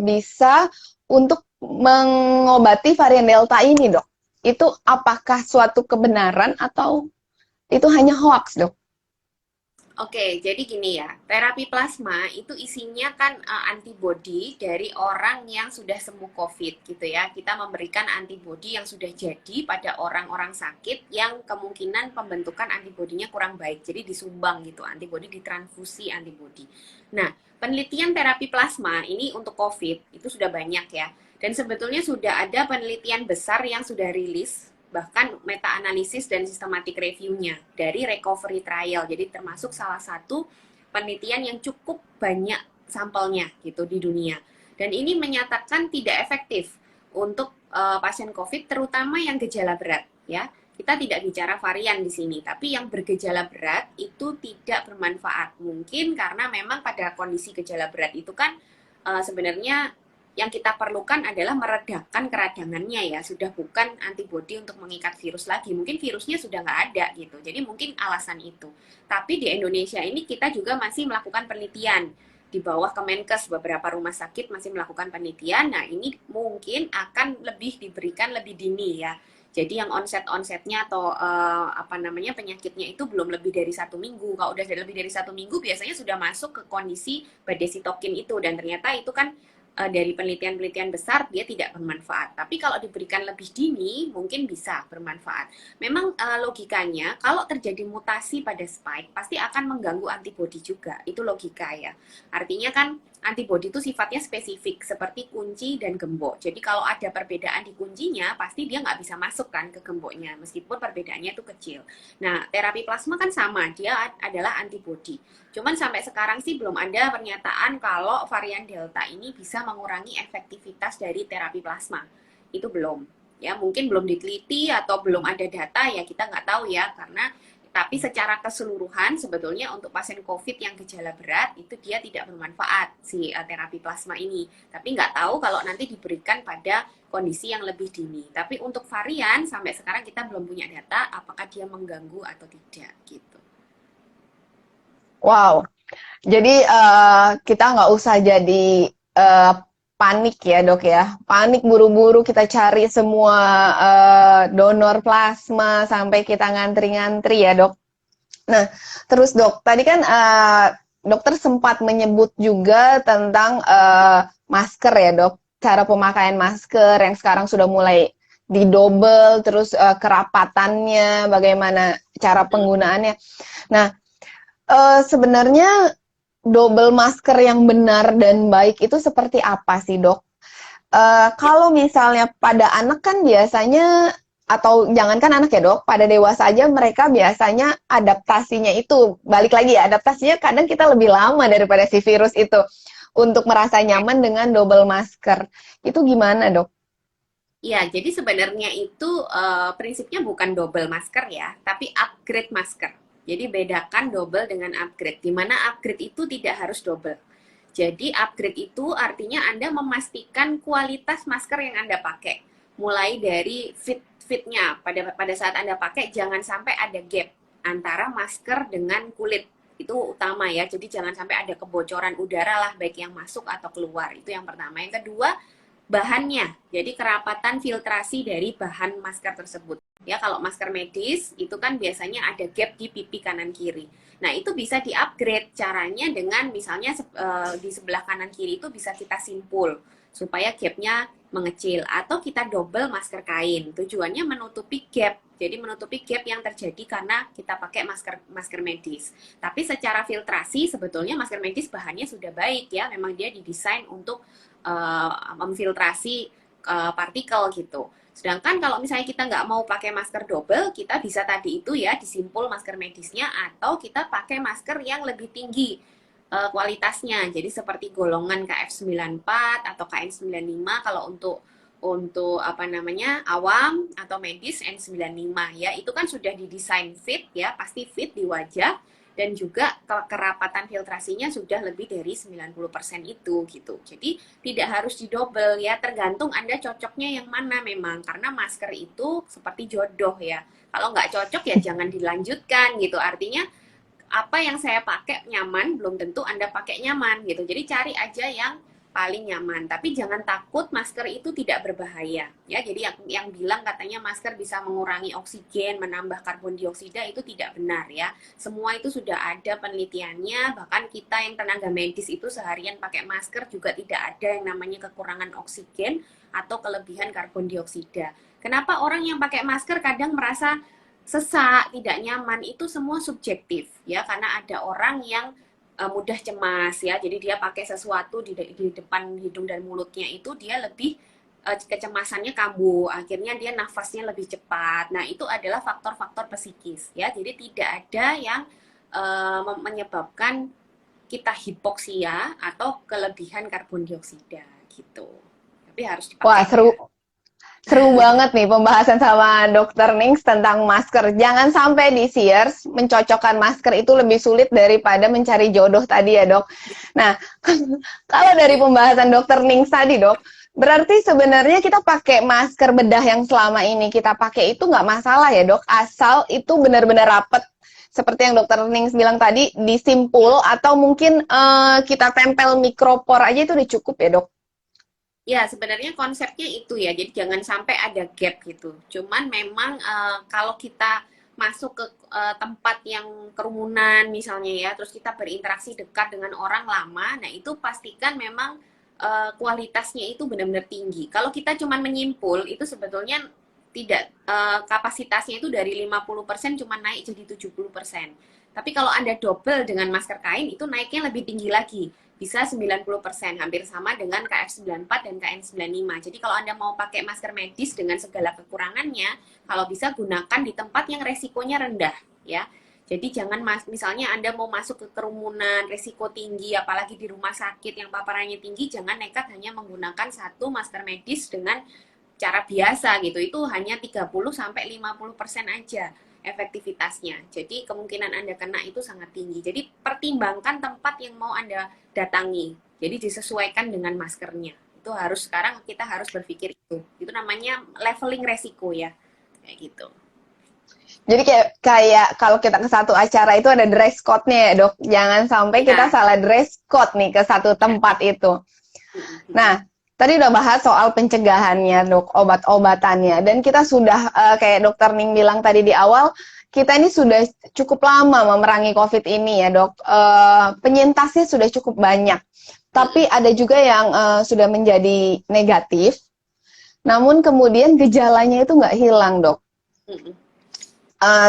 bisa untuk mengobati varian Delta ini, Dok. Itu apakah suatu kebenaran atau itu hanya hoax, Dok? Oke, jadi gini ya, terapi plasma itu isinya kan antibodi dari orang yang sudah sembuh COVID gitu ya. Kita memberikan antibodi yang sudah jadi pada orang-orang sakit yang kemungkinan pembentukan antibodinya kurang baik. Jadi disumbang gitu, antibodi ditransfusi antibodi. Nah, penelitian terapi plasma ini untuk COVID itu sudah banyak ya. Dan sebetulnya sudah ada penelitian besar yang sudah rilis, bahkan meta-analisis dan systematic review-nya dari recovery trial. Jadi termasuk salah satu penelitian yang cukup banyak sampelnya gitu di dunia. Dan ini menyatakan tidak efektif untuk pasien COVID, terutama yang gejala berat ya. Kita tidak bicara varian di sini, tapi yang bergejala berat itu tidak bermanfaat. Mungkin karena memang pada kondisi gejala berat itu kan sebenarnya yang kita perlukan adalah meredakan keradangannya ya, sudah bukan antibodi untuk mengikat virus lagi. Mungkin virusnya sudah nggak ada gitu, jadi mungkin alasan itu. Tapi di Indonesia ini kita juga masih melakukan penelitian di bawah Kemenkes, beberapa rumah sakit masih melakukan penelitian. Nah ini mungkin akan lebih diberikan lebih dini ya. Jadi yang onsetnya atau penyakitnya itu belum lebih dari 1 minggu. Kalau udah lebih dari 1 minggu biasanya sudah masuk ke kondisi badai sitokin itu, dan ternyata itu kan dari penelitian-penelitian besar dia tidak bermanfaat. Tapi kalau diberikan lebih dini mungkin bisa bermanfaat. Memang logikanya kalau terjadi mutasi pada spike pasti akan mengganggu antibodi juga. Itu logika ya. Artinya kan antibodi itu sifatnya spesifik seperti kunci dan gembok. Jadi kalau ada perbedaan di kuncinya pasti dia nggak bisa masuk kan ke gemboknya meskipun perbedaannya itu kecil. Nah terapi plasma kan sama, dia adalah antibodi. Cuman sampai sekarang sih belum ada pernyataan kalau varian Delta ini bisa mengurangi efektivitas dari terapi plasma. Itu belum. Ya, mungkin belum diteliti atau belum ada data ya kita nggak tahu ya, karena tapi secara keseluruhan sebetulnya untuk pasien COVID yang gejala berat itu dia tidak bermanfaat si terapi plasma ini. Tapi nggak tahu kalau nanti diberikan pada kondisi yang lebih dini. Tapi untuk varian sampai sekarang kita belum punya data apakah dia mengganggu atau tidak gitu. Wow, jadi kita nggak usah jadi panik ya, Dok ya. Panik buru-buru kita cari semua donor plasma sampai kita ngantri-ngantri ya, Dok. Nah, terus Dok, tadi kan dokter sempat menyebut juga tentang masker ya dok, cara pemakaian masker yang sekarang sudah mulai didobel, terus kerapatannya, bagaimana cara penggunaannya. Nah, sebenarnya double masker yang benar dan baik itu seperti apa sih dok? Kalau misalnya pada anak kan biasanya, atau jangankan anak ya dok, pada dewasa aja mereka biasanya adaptasinya itu, balik lagi ya, adaptasinya kadang kita lebih lama daripada si virus itu untuk merasa nyaman dengan double masker. Itu gimana dok? Ya, jadi sebenarnya itu prinsipnya bukan double masker ya, tapi upgrade masker. Jadi bedakan double dengan upgrade, di mana upgrade itu tidak harus double. Jadi upgrade itu artinya Anda memastikan kualitas masker yang Anda pakai. Mulai dari fitnya, pada saat Anda pakai jangan sampai ada gap antara masker dengan kulit. Itu utama ya, jadi jangan sampai ada kebocoran udara lah, baik yang masuk atau keluar. Itu yang pertama. Yang kedua, bahannya. Jadi kerapatan filtrasi dari bahan masker tersebut. Ya, kalau masker medis itu kan biasanya ada gap di pipi kanan kiri. Nah, itu bisa di-upgrade caranya dengan misalnya di sebelah kanan kiri itu bisa kita simpul supaya gapnya mengecil atau kita double masker kain. Tujuannya menutupi gap. Jadi menutupi gap yang terjadi karena kita pakai masker medis. Tapi secara filtrasi sebetulnya masker medis bahannya sudah baik ya. Memang dia didesain untuk memfiltrasi partikel gitu. Sedangkan kalau misalnya kita nggak mau pakai masker double, kita bisa tadi itu ya disimpul masker medisnya atau kita pakai masker yang lebih tinggi kualitasnya. Jadi seperti golongan KF94 atau KN95 kalau untuk apa namanya awam atau medis N95 ya. Itu kan sudah didesain fit ya, pasti fit di wajah dan juga kerapatan filtrasinya sudah lebih dari 90% itu gitu. Jadi tidak harus didobel ya, tergantung Anda cocoknya yang mana memang. Karena masker itu seperti jodoh ya. Kalau nggak cocok ya jangan dilanjutkan gitu. Artinya apa yang saya pakai nyaman, belum tentu Anda pakai nyaman gitu. Jadi cari aja yang paling nyaman. Tapi jangan takut masker itu tidak berbahaya. Ya, jadi yang bilang katanya masker bisa mengurangi oksigen, menambah karbon dioksida itu tidak benar ya. Semua itu sudah ada penelitiannya. Bahkan kita yang tenaga medis itu seharian pakai masker juga tidak ada yang namanya kekurangan oksigen atau kelebihan karbon dioksida. Kenapa orang yang pakai masker kadang merasa sesak, tidak nyaman, itu semua subjektif ya, karena ada orang yang mudah cemas ya, jadi dia pakai sesuatu di depan hidung dan mulutnya itu dia lebih kecemasannya kambuh, akhirnya dia nafasnya lebih cepat. Nah, itu adalah faktor-faktor psikis ya, jadi tidak ada yang menyebabkan kita hipoksia atau kelebihan karbon dioksida gitu. Tapi harus dipakai. Wah, seru. Seru banget nih pembahasan sama Dokter Nings tentang masker. Jangan sampai di Sears mencocokkan masker itu lebih sulit daripada mencari jodoh tadi ya dok. Nah, kalau dari pembahasan Dokter Nings tadi dok, berarti sebenarnya kita pakai masker bedah yang selama ini kita pakai itu nggak masalah ya dok, asal itu benar-benar rapet. Seperti yang Dokter Nings bilang tadi, disimpul atau mungkin kita tempel mikropor aja itu udah cukup ya dok. Ya, sebenarnya konsepnya itu ya, jadi jangan sampai ada gap gitu. Cuman memang kalau kita masuk ke tempat yang kerumunan misalnya ya, terus kita berinteraksi dekat dengan orang lama, nah itu pastikan memang kualitasnya itu benar-benar tinggi. Kalau kita cuman menyimpul, itu sebetulnya tidak kapasitasnya itu dari 50% cuma naik jadi 70%. Tapi kalau Anda double dengan masker kain, itu naiknya lebih tinggi lagi bisa 90%, hampir sama dengan KF94 dan KN95. Jadi kalau Anda mau pakai masker medis dengan segala kekurangannya, kalau bisa gunakan di tempat yang resikonya rendah, ya. Jadi jangan misalnya Anda mau masuk ke kerumunan, resiko tinggi, apalagi di rumah sakit yang paparannya tinggi, jangan nekat hanya menggunakan satu masker medis dengan cara biasa gitu. Itu hanya 30-50% aja efektivitasnya. Jadi kemungkinan Anda kena itu sangat tinggi. Jadi pertimbangkan tempat yang mau Anda datangi. Jadi disesuaikan dengan maskernya. Itu harus sekarang kita harus berpikir itu. Itu namanya leveling resiko ya. Kayak gitu. Jadi kayak kalau kita ke satu acara itu ada dress code-nya ya dok. Jangan sampai kita salah dress code nih ke satu tempat itu. Nah, tadi udah bahas soal pencegahannya dok, obat-obatannya. Dan kita sudah kayak dokter Ning bilang tadi di awal, kita ini sudah cukup lama memerangi COVID ini ya dok. Penyintasnya sudah cukup banyak. Tapi ada juga yang sudah menjadi negatif. Namun kemudian gejalanya itu nggak hilang dok.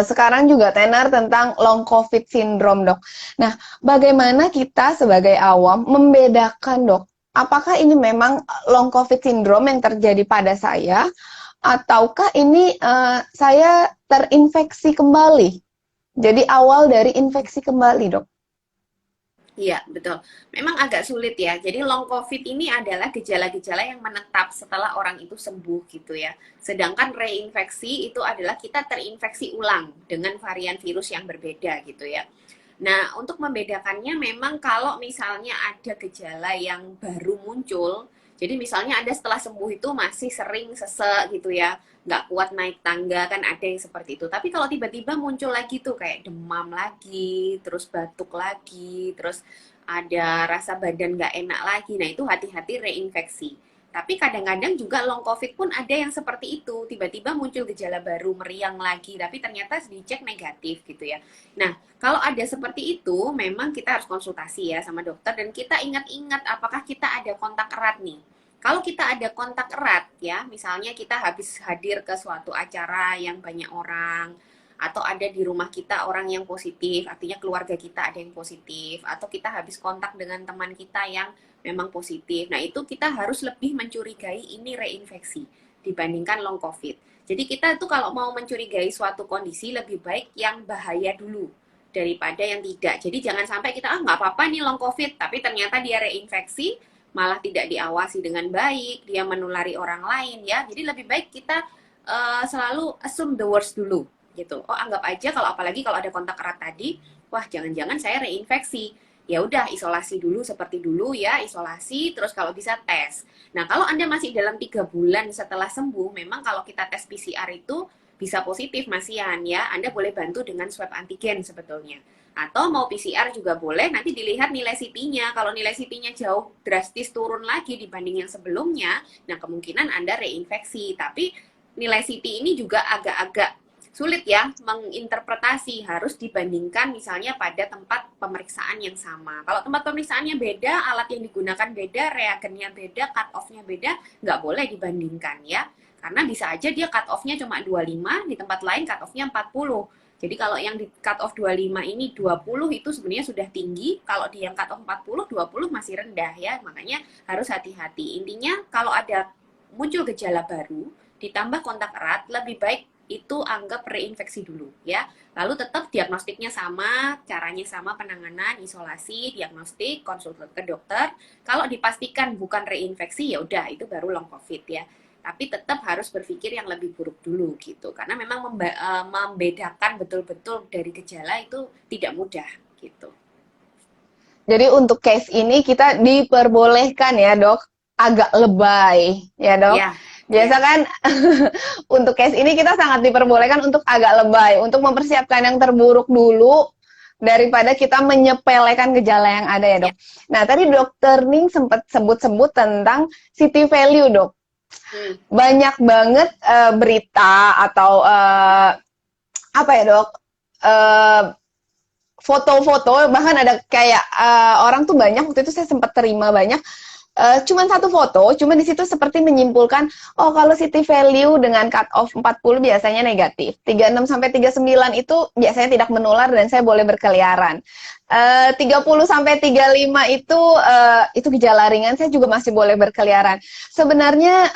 Sekarang juga tenar tentang long COVID syndrome dok. Nah, bagaimana kita sebagai awam membedakan dok? Apakah ini memang long COVID syndrome yang terjadi pada saya? Ataukah ini saya terinfeksi kembali? Jadi awal dari infeksi kembali dok. Iya, betul. Memang agak sulit ya. Jadi long COVID ini adalah gejala-gejala yang menetap setelah orang itu sembuh gitu ya. Sedangkan reinfeksi itu adalah kita terinfeksi ulang dengan varian virus yang berbeda gitu ya. Nah, untuk membedakannya memang kalau misalnya ada gejala yang baru muncul, jadi misalnya ada setelah sembuh itu masih sering sesek gitu ya, nggak kuat naik tangga, kan ada yang seperti itu. Tapi kalau tiba-tiba muncul lagi tuh kayak demam lagi, terus batuk lagi, terus ada rasa badan nggak enak lagi, nah itu hati-hati reinfeksi. Tapi kadang-kadang juga long COVID pun ada yang seperti itu, tiba-tiba muncul gejala baru, meriang lagi, tapi ternyata dicek negatif gitu ya. Nah, kalau ada seperti itu, memang kita harus konsultasi ya sama dokter dan kita ingat-ingat apakah kita ada kontak erat nih. Kalau kita ada kontak erat ya, misalnya kita habis hadir ke suatu acara yang banyak orang, atau ada di rumah kita orang yang positif, artinya keluarga kita ada yang positif, atau kita habis kontak dengan teman kita yang memang positif. Nah, itu kita harus lebih mencurigai ini reinfeksi dibandingkan long COVID. Jadi kita tuh kalau mau mencurigai suatu kondisi lebih baik yang bahaya dulu daripada yang tidak. Jadi jangan sampai kita nggak apa-apa nih long COVID, tapi ternyata dia reinfeksi, malah tidak diawasi dengan baik, dia menulari orang lain ya. Jadi lebih baik kita selalu assume the worst dulu gitu. Oh, anggap aja kalau apalagi kalau ada kontak erat tadi, wah jangan-jangan saya reinfeksi. Ya udah isolasi dulu seperti dulu ya, isolasi terus kalau bisa tes. Nah, kalau Anda masih dalam 3 bulan setelah sembuh, memang kalau kita tes PCR itu bisa positif Mas Ian ya. Anda boleh bantu dengan swab antigen sebetulnya. Atau mau PCR juga boleh, nanti dilihat nilai CT-nya. Kalau nilai CT-nya jauh drastis turun lagi dibanding yang sebelumnya, nah kemungkinan Anda reinfeksi. Tapi nilai CT ini juga agak-agak sulit ya menginterpretasi, harus dibandingkan misalnya pada tempat pemeriksaan yang sama. Kalau tempat pemeriksaannya beda, alat yang digunakan beda, reagennya beda, cut off-nya beda, nggak boleh dibandingkan ya. Karena bisa aja dia cut off-nya cuma 25, di tempat lain cut off-nya 40. Jadi kalau yang di cut off 25 ini 20 itu sebenarnya sudah tinggi, kalau di yang cut off 40, 20 masih rendah ya. Makanya harus hati-hati. Intinya kalau ada muncul gejala baru, ditambah kontak erat, lebih baik itu anggap reinfeksi dulu ya. Lalu tetap diagnostiknya sama, caranya sama, penanganan, isolasi, diagnostik, konsultasi ke dokter. Kalau dipastikan bukan reinfeksi ya udah itu baru long COVID ya. Tapi tetap harus berpikir yang lebih buruk dulu gitu. Karena memang membedakan betul-betul dari gejala itu tidak mudah gitu. Jadi untuk case ini kita diperbolehkan ya dok, agak lebay ya dok. Ya, Biasa ya. kan untuk case ini kita sangat diperbolehkan untuk agak lebay, untuk mempersiapkan yang terburuk dulu daripada kita menyepelekan gejala yang ada ya Ya. dok. Nah tadi dokter Ning sempat sebut-sebut tentang city value dok. Banyak banget berita atau apa ya dok, eh, foto-foto, bahkan ada kayak orang tuh banyak, waktu itu saya sempat terima banyak, cuman satu foto, cuma di situ seperti menyimpulkan, oh kalau city value dengan cut off 40 biasanya negatif, 36 sampai 39 itu biasanya tidak menular dan saya boleh berkeliaran. 30 sampai 35 itu gejala ringan, saya juga masih boleh berkeliaran. Sebenarnya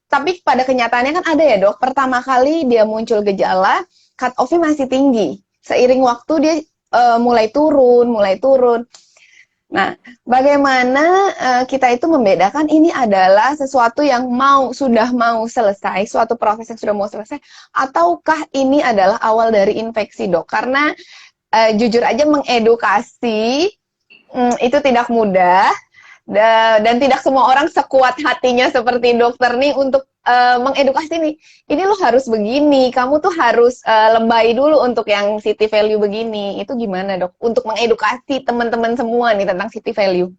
tapi pada kenyataannya kan ada ya dok, pertama kali dia muncul gejala, cut off-nya masih tinggi. Seiring waktu dia mulai turun. Nah, bagaimana kita itu membedakan ini adalah sesuatu yang sudah mau selesai, suatu proses yang sudah mau selesai, ataukah ini adalah awal dari infeksi, dok? Karena jujur aja mengedukasi itu tidak mudah, dan tidak semua orang sekuat hatinya seperti dokter nih untuk mengedukasi nih. Ini lo harus begini, kamu tuh harus lebay dulu untuk yang city value begini. Itu gimana dok? Untuk mengedukasi teman-teman semua nih tentang city value.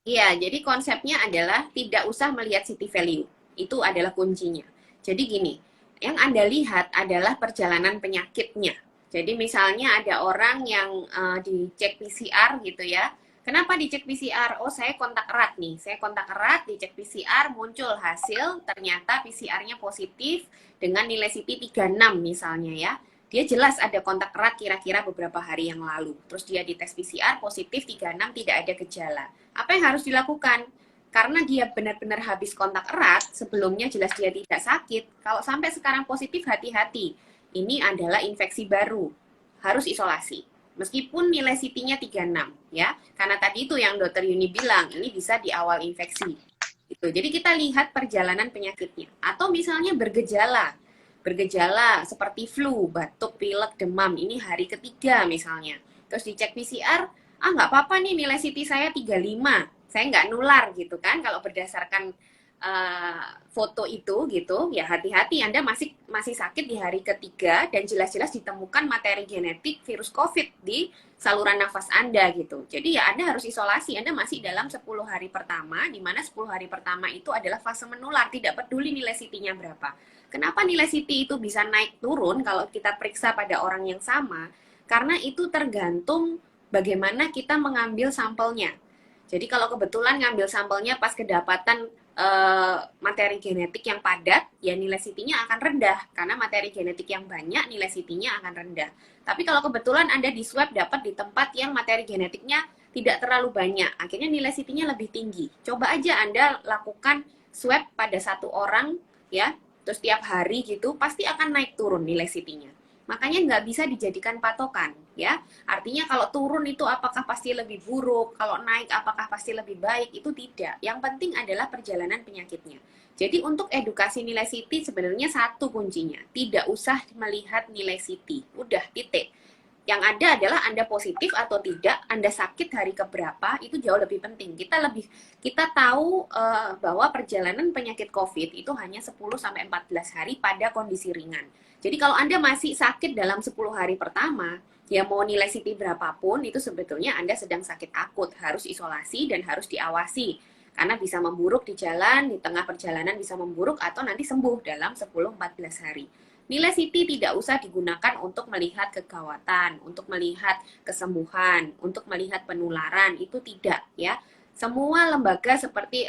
Iya, jadi konsepnya adalah tidak usah melihat city value. Itu adalah kuncinya. Jadi gini, Yang Anda lihat adalah perjalanan penyakitnya. Jadi misalnya ada orang yang dicek PCR gitu ya. Kenapa dicek PCR? Oh, saya kontak erat nih. Saya kontak erat, dicek PCR, muncul hasil, ternyata PCR-nya positif dengan nilai CT 36 misalnya ya. Dia jelas ada kontak erat kira-kira beberapa hari yang lalu. Terus dia dites PCR positif 36, tidak ada gejala. Apa yang harus dilakukan? Karena dia benar-benar habis kontak erat, sebelumnya jelas dia tidak sakit, kalau sampai sekarang positif, hati-hati. Ini adalah infeksi baru, harus isolasi. Meskipun nilai CT-nya 36, ya. Karena tadi itu yang dokter Yuni bilang, ini bisa di awal infeksi. Gitu. Jadi kita lihat perjalanan penyakitnya. Atau misalnya bergejala. Bergejala seperti flu, batuk, pilek, demam. Ini hari ketiga misalnya. Terus dicek PCR, nggak apa-apa nih nilai CT saya 35, saya nggak nular gitu kan. Kalau berdasarkan foto itu gitu, ya hati-hati, Anda masih sakit di hari ketiga dan jelas-jelas ditemukan materi genetik virus COVID di saluran nafas Anda gitu. Jadi ya Anda harus isolasi, Anda masih dalam 10 hari pertama, di mana 10 hari pertama itu adalah fase menular, tidak peduli nilai CT-nya berapa. Kenapa nilai CT itu bisa naik turun kalau kita periksa pada orang yang sama? Karena itu tergantung bagaimana kita mengambil sampelnya. Jadi kalau kebetulan ngambil sampelnya pas kedapatan materi genetik yang padat, ya nilai CT-nya akan rendah. Karena materi genetik yang banyak, nilai CT-nya akan rendah. Tapi kalau kebetulan Anda di swab dapat di tempat yang materi genetiknya tidak terlalu banyak, akhirnya nilai CT-nya lebih tinggi. Coba aja Anda lakukan swab pada satu orang, ya, terus tiap hari gitu, pasti akan naik turun nilai CT-nya. Makanya nggak bisa dijadikan patokan, ya. Artinya kalau turun itu apakah pasti lebih buruk, kalau naik apakah pasti lebih baik, itu tidak. Yang penting adalah perjalanan penyakitnya. Jadi untuk edukasi nilai CT sebenarnya satu kuncinya, tidak usah melihat nilai CT, udah titik. Yang ada adalah Anda positif atau tidak, Anda sakit hari keberapa, itu jauh lebih penting. Kita tahu bahwa perjalanan penyakit COVID itu hanya 10-14 hari pada kondisi ringan. Jadi kalau Anda masih sakit dalam 10 hari pertama, ya mau nilai CT berapapun, itu sebetulnya Anda sedang sakit akut, harus isolasi dan harus diawasi. Karena bisa memburuk di jalan, di tengah perjalanan bisa memburuk, atau nanti sembuh dalam 10-14 hari. Nilai CT tidak usah digunakan untuk melihat kegawatan, untuk melihat kesembuhan, untuk melihat penularan, itu tidak ya. Semua lembaga seperti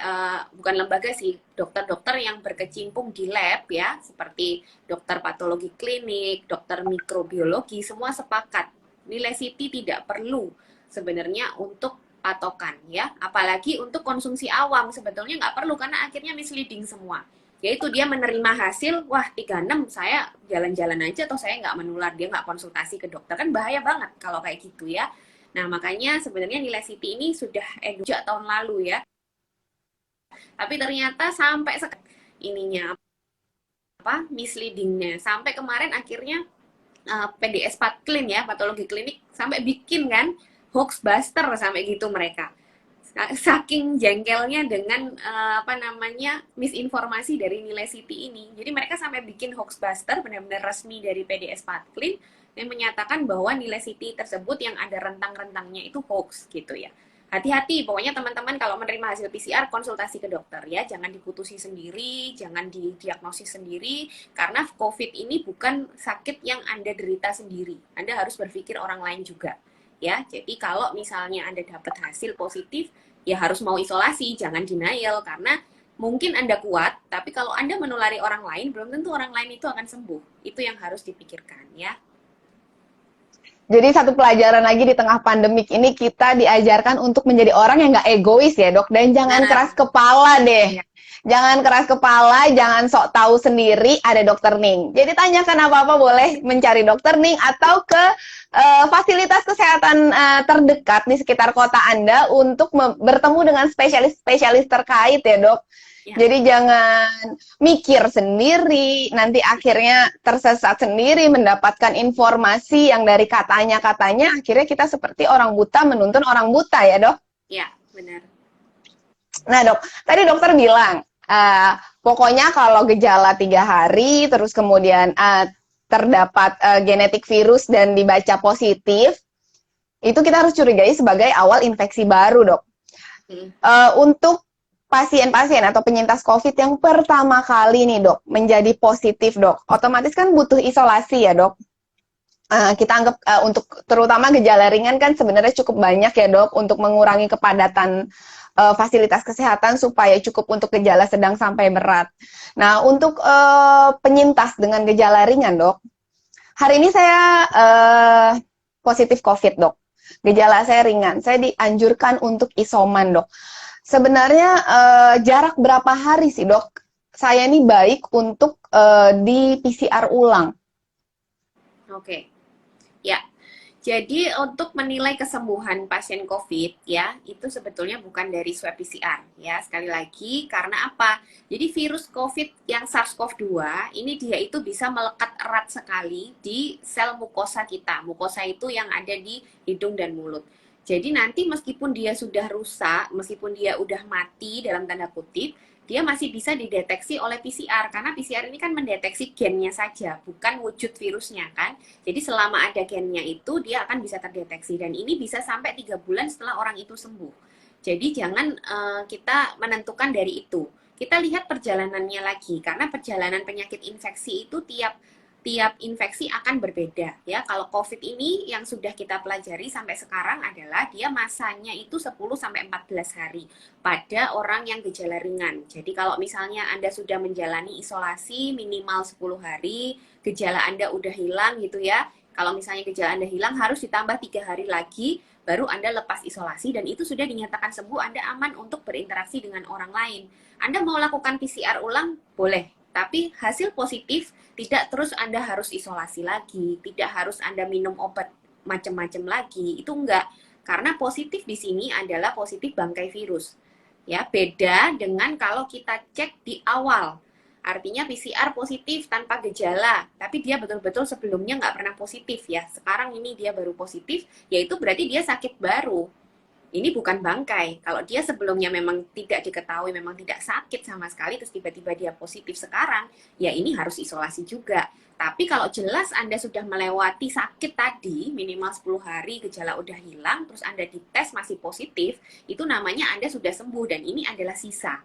bukan lembaga sih, dokter-dokter yang berkecimpung di lab ya, seperti dokter patologi klinik, dokter mikrobiologi, semua sepakat nilai CT tidak perlu sebenarnya untuk patokan ya, apalagi untuk konsumsi awam sebetulnya nggak perlu karena akhirnya misleading semua. Yaitu dia menerima hasil, wah 36 saya jalan-jalan aja atau saya nggak menular, dia nggak konsultasi ke dokter, kan bahaya banget kalau kayak gitu ya. Nah makanya sebenarnya nilai CT ini sudah sejak tahun lalu ya, tapi ternyata sampai ininya apa misleadingnya, sampai kemarin akhirnya PDS Patklin ya, patologi klinik, sampai bikin kan hoax buster sampai gitu mereka. Saking jengkelnya dengan apa namanya misinformasi dari nilai CT ini. Jadi mereka sampai bikin hoaxbuster benar-benar resmi dari PDS Patklin yang menyatakan bahwa nilai CT tersebut yang ada rentang-rentangnya itu hoax gitu ya. Hati-hati, pokoknya teman-teman kalau menerima hasil PCR konsultasi ke dokter ya, jangan diputusi sendiri, jangan didiagnosis sendiri, karena COVID ini bukan sakit yang Anda derita sendiri. Anda harus berpikir orang lain juga. Ya, jadi kalau misalnya Anda dapat hasil positif, ya harus mau isolasi, jangan denial, karena mungkin Anda kuat, tapi kalau Anda menulari orang lain, belum tentu orang lain itu akan sembuh. Itu yang harus dipikirkan, ya. Jadi satu pelajaran lagi di tengah pandemik ini kita diajarkan untuk menjadi orang yang nggak egois ya dok, dan jangan keras kepala deh. Jangan keras kepala, jangan sok tahu sendiri, ada dokter Ning. Jadi tanyakan apa-apa boleh mencari dokter Ning atau ke fasilitas kesehatan terdekat di sekitar kota Anda untuk bertemu dengan spesialis-spesialis terkait ya dok. Ya. Jadi jangan mikir sendiri, nanti akhirnya tersesat sendiri mendapatkan informasi yang dari katanya-katanya, akhirnya kita seperti orang buta menuntun orang buta ya dok? Ya, benar. Nah dok, tadi dokter bilang, pokoknya kalau gejala 3 hari, terus kemudian terdapat genetik virus dan dibaca positif, itu kita harus curigai sebagai awal infeksi baru dok. Untuk pasien-pasien atau penyintas COVID yang pertama kali nih dok menjadi positif dok, otomatis kan butuh isolasi ya dok. Kita anggap untuk terutama gejala ringan kan sebenarnya cukup banyak ya dok untuk mengurangi kepadatan fasilitas kesehatan supaya cukup untuk gejala sedang sampai berat. Nah untuk penyintas dengan gejala ringan dok, hari ini saya positif COVID dok. Gejala saya ringan, saya dianjurkan untuk isoman dok. Sebenarnya jarak berapa hari sih dok? Saya ini baik untuk di PCR ulang. Oke. Ya, jadi untuk menilai kesembuhan pasien COVID ya, itu sebetulnya bukan dari swab PCR ya. Sekali lagi, karena apa? Jadi virus COVID yang SARS-CoV-2 ini dia itu bisa melekat erat sekali di sel mukosa kita. Mukosa itu yang ada di hidung dan mulut. Jadi nanti meskipun dia sudah rusak, meskipun dia udah mati dalam tanda kutip, dia masih bisa dideteksi oleh PCR karena PCR ini kan mendeteksi gennya saja, bukan wujud virusnya kan. Jadi selama ada gennya itu dia akan bisa terdeteksi dan ini bisa sampai 3 bulan setelah orang itu sembuh. Jadi jangan kita menentukan dari itu. Kita lihat perjalanannya lagi karena perjalanan penyakit infeksi itu tiap infeksi akan berbeda ya. Kalau COVID ini yang sudah kita pelajari sampai sekarang adalah dia masanya itu 10 sampai 14 hari pada orang yang gejala ringan. Jadi kalau misalnya Anda sudah menjalani isolasi minimal 10 hari, gejala Anda udah hilang gitu ya. Kalau misalnya gejala Anda hilang harus ditambah 3 hari lagi baru Anda lepas isolasi dan itu sudah dinyatakan sembuh, Anda aman untuk berinteraksi dengan orang lain. Anda mau lakukan PCR ulang boleh, tapi hasil positif tidak terus Anda harus isolasi lagi, tidak harus Anda minum obat macam-macam lagi, itu enggak. Karena positif di sini adalah positif bangkai virus. Ya, beda dengan kalau kita cek di awal. Artinya PCR positif tanpa gejala, tapi dia betul-betul sebelumnya nggak pernah positif ya. Sekarang ini dia baru positif, yaitu berarti dia sakit baru. Ini bukan bangkai. Kalau dia sebelumnya memang tidak diketahui, memang tidak sakit sama sekali, terus tiba-tiba dia positif sekarang, ya ini harus isolasi juga. Tapi kalau jelas Anda sudah melewati sakit tadi, minimal 10 hari, gejala udah hilang, terus Anda dites masih positif, itu namanya Anda sudah sembuh, dan ini adalah sisa.